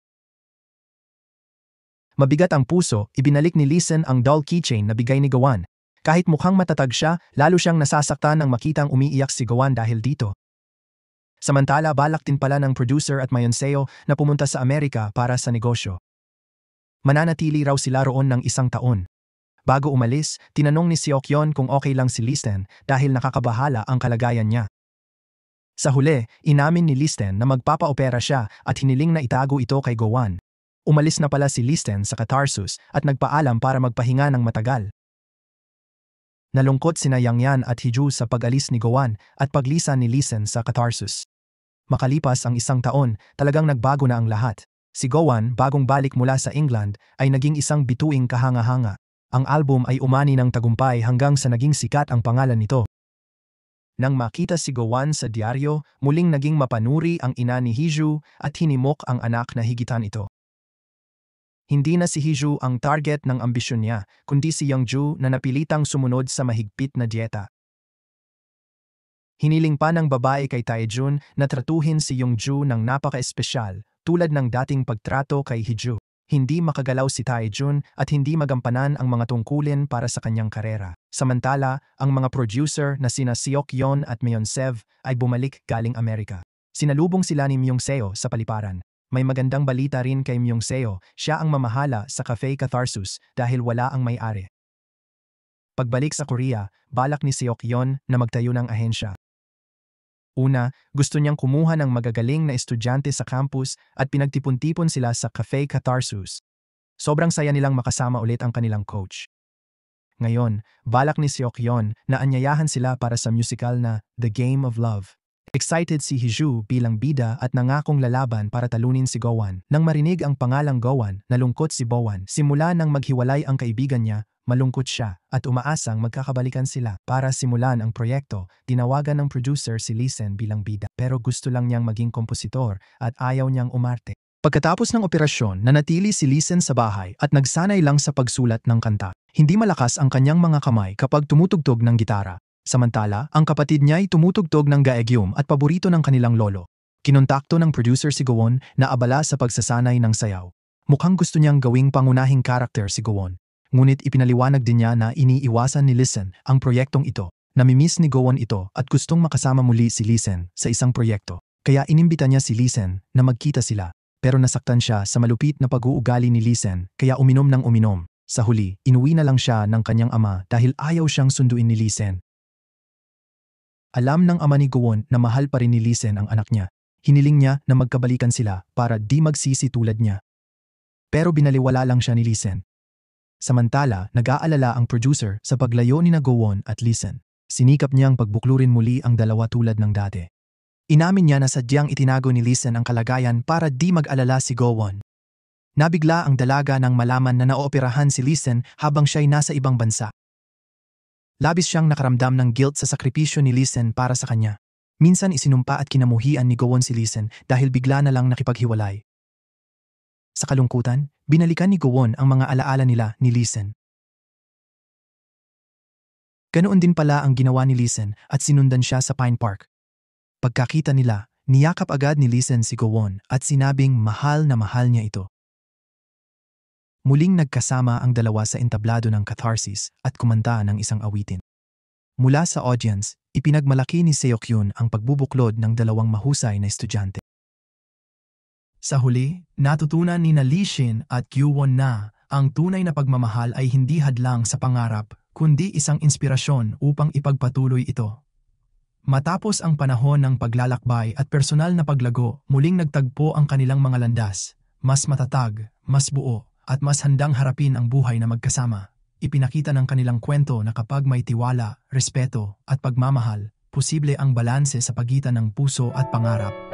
Mabigat ang puso, ibinalik ni Listen ang doll keychain na bigay ni Gawan. Kahit mukhang matatag siya, lalo siyang nasasaktan nang makitang umiiyak si Gawan dahil dito. Samantala, balak din pala ng producer at Mayonseo na pumunta sa Amerika para sa negosyo. Mananatili raw sila roon ng 1 taon. Bago umalis, tinanong ni Seokyeon kung okay lang si Listen dahil nakakabahala ang kalagayan niya. Sa huli, inamin ni Listen na magpapa-opera siya at hiniling na itago ito kay Gawan. Umalis na pala si Listen sa catharsis at nagpaalam para magpahinga ng matagal. Nalungkot sina Yang Yan at Hiju sa pag-alis ni Gawan at paglisan ni Listen sa catharsis. Makalipas ang 1 taon, talagang nagbago na ang lahat. Si Gawan, bagong balik mula sa England, ay naging isang bituing kahanga-hanga. Ang album ay umani ng tagumpay hanggang sa naging sikat ang pangalan nito. Nang makita si Gawan sa dyaryo, muling naging mapanuri ang ina ni Hiju at hinimok ang anak na higitan ito. Hindi na si Hiju ang target ng ambisyon niya, kundi si Youngju na napilitang sumunod sa mahigpit na dieta. Hiniling pa ng babae kay Taejun na tratuhin si Youngju ng napaka-espesyal tulad ng dating pagtrato kay Hiju. Hindi makagalaw si Taejun at hindi magampanan ang mga tungkulin para sa kanyang karera. Samantala, ang mga producer na sina Seokyeon at Mayonsev ay bumalik galing Amerika. Sinalubong sila ni Myungseo sa paliparan. May magandang balita rin kay Myungseo, siya ang mamahala sa Cafe Catharsis dahil wala ang may-ari. Pagbalik sa Korea, balak ni Seokyeon na magtayo ng ahensya. Una, gusto niyang kumuha ng magagaling na estudyante sa campus at pinagtipon-tipon sila sa Cafe Catharsis. Sobrang saya nilang makasama ulit ang kanilang coach. Ngayon, balak ni Seokyeon na anyayahan sila para sa musical na The Game of Love. Excited si Hiju bilang bida at nangakong lalaban para talunin si Gawan. Nang marinig ang pangalang Gawan, nalungkot si Bowan. Simula nang maghiwalay ang kaibigan niya, malungkot siya at umaasang magkakabalikan sila. Para simulan ang proyekto, tinawagan ng producer si Listen bilang bida pero gusto lang niyang maging kompositor at ayaw niyang umarte. Pagkatapos ng operasyon, nanatili si Listen sa bahay at nagsanay lang sa pagsulat ng kanta. Hindi malakas ang kanyang mga kamay kapag tumutugtog ng gitara. Samantala, ang kapatid niya ay tumutugtog ng gaegyum at paborito ng kanilang lolo. Kinontakto ng producer si Gowon na abala sa pagsasanay ng sayaw. Mukhang gusto niyang gawing pangunahing karakter si Gowon. Ngunit ipinaliwanag din niya na iniiwasan ni Listen ang proyektong ito. Namimiss ni Gowon ito at gustong makasama muli si Listen sa isang proyekto. Kaya inimbita niya si Listen na magkita sila. Pero nasaktan siya sa malupit na pag-uugali ni Listen kaya uminom ng uminom. Sa huli, inuwi na lang siya ng kanyang ama dahil ayaw siyang sunduin ni Listen. Alam ng ama ni Gowon na mahal pa rin ni Listen ang anak niya. Hiniling niya na magkabalikan sila para di magsisi tulad niya. Pero binaliwala lang siya ni Listen. Samantala, nag-aalala ang producer sa paglayo ni Go-won at Lee-sen. Sinikap niyang pagbuklurin muli ang dalawa tulad ng dati. Inamin niya na sadyang itinago ni Lee-sen ang kalagayan para di mag-alala si Go-won. Nabigla ang dalaga nang malaman na naooperahan si Lee-sen habang siya'y nasa ibang bansa. Labis siyang nakaramdam ng guilt sa sakripisyo ni Lee-sen para sa kanya. Minsan isinumpa at kinamuhian ni Go-won si Lee-sen dahil bigla na lang nakipaghiwalay. Sa kalungkutan, binalikan ni Go-won ang mga alaala nila ni Lee-sen. Ganoon din pala ang ginawa ni Lee-sen at sinundan siya sa Pine Park. Pagkakita nila, niyakap agad ni Lee-sen si Go-won at sinabing mahal na mahal niya ito. Muling nagkasama ang dalawa sa entablado ng catharsis at kumanta ng isang awitin. Mula sa audience, ipinagmalaki ni Seok-yoon ang pagbubuklod ng dalawang mahusay na estudyante. Sa huli, natutunan ni Lee Shin at Kyu-won na ang tunay na pagmamahal ay hindi hadlang sa pangarap, kundi isang inspirasyon upang ipagpatuloy ito. Matapos ang panahon ng paglalakbay at personal na paglago, muling nagtagpo ang kanilang mga landas, mas matatag, mas buo, at mas handang harapin ang buhay na magkasama. Ipinakita ng kanilang kwento na kapag may tiwala, respeto, at pagmamahal, posible ang balanse sa pagitan ng puso at pangarap.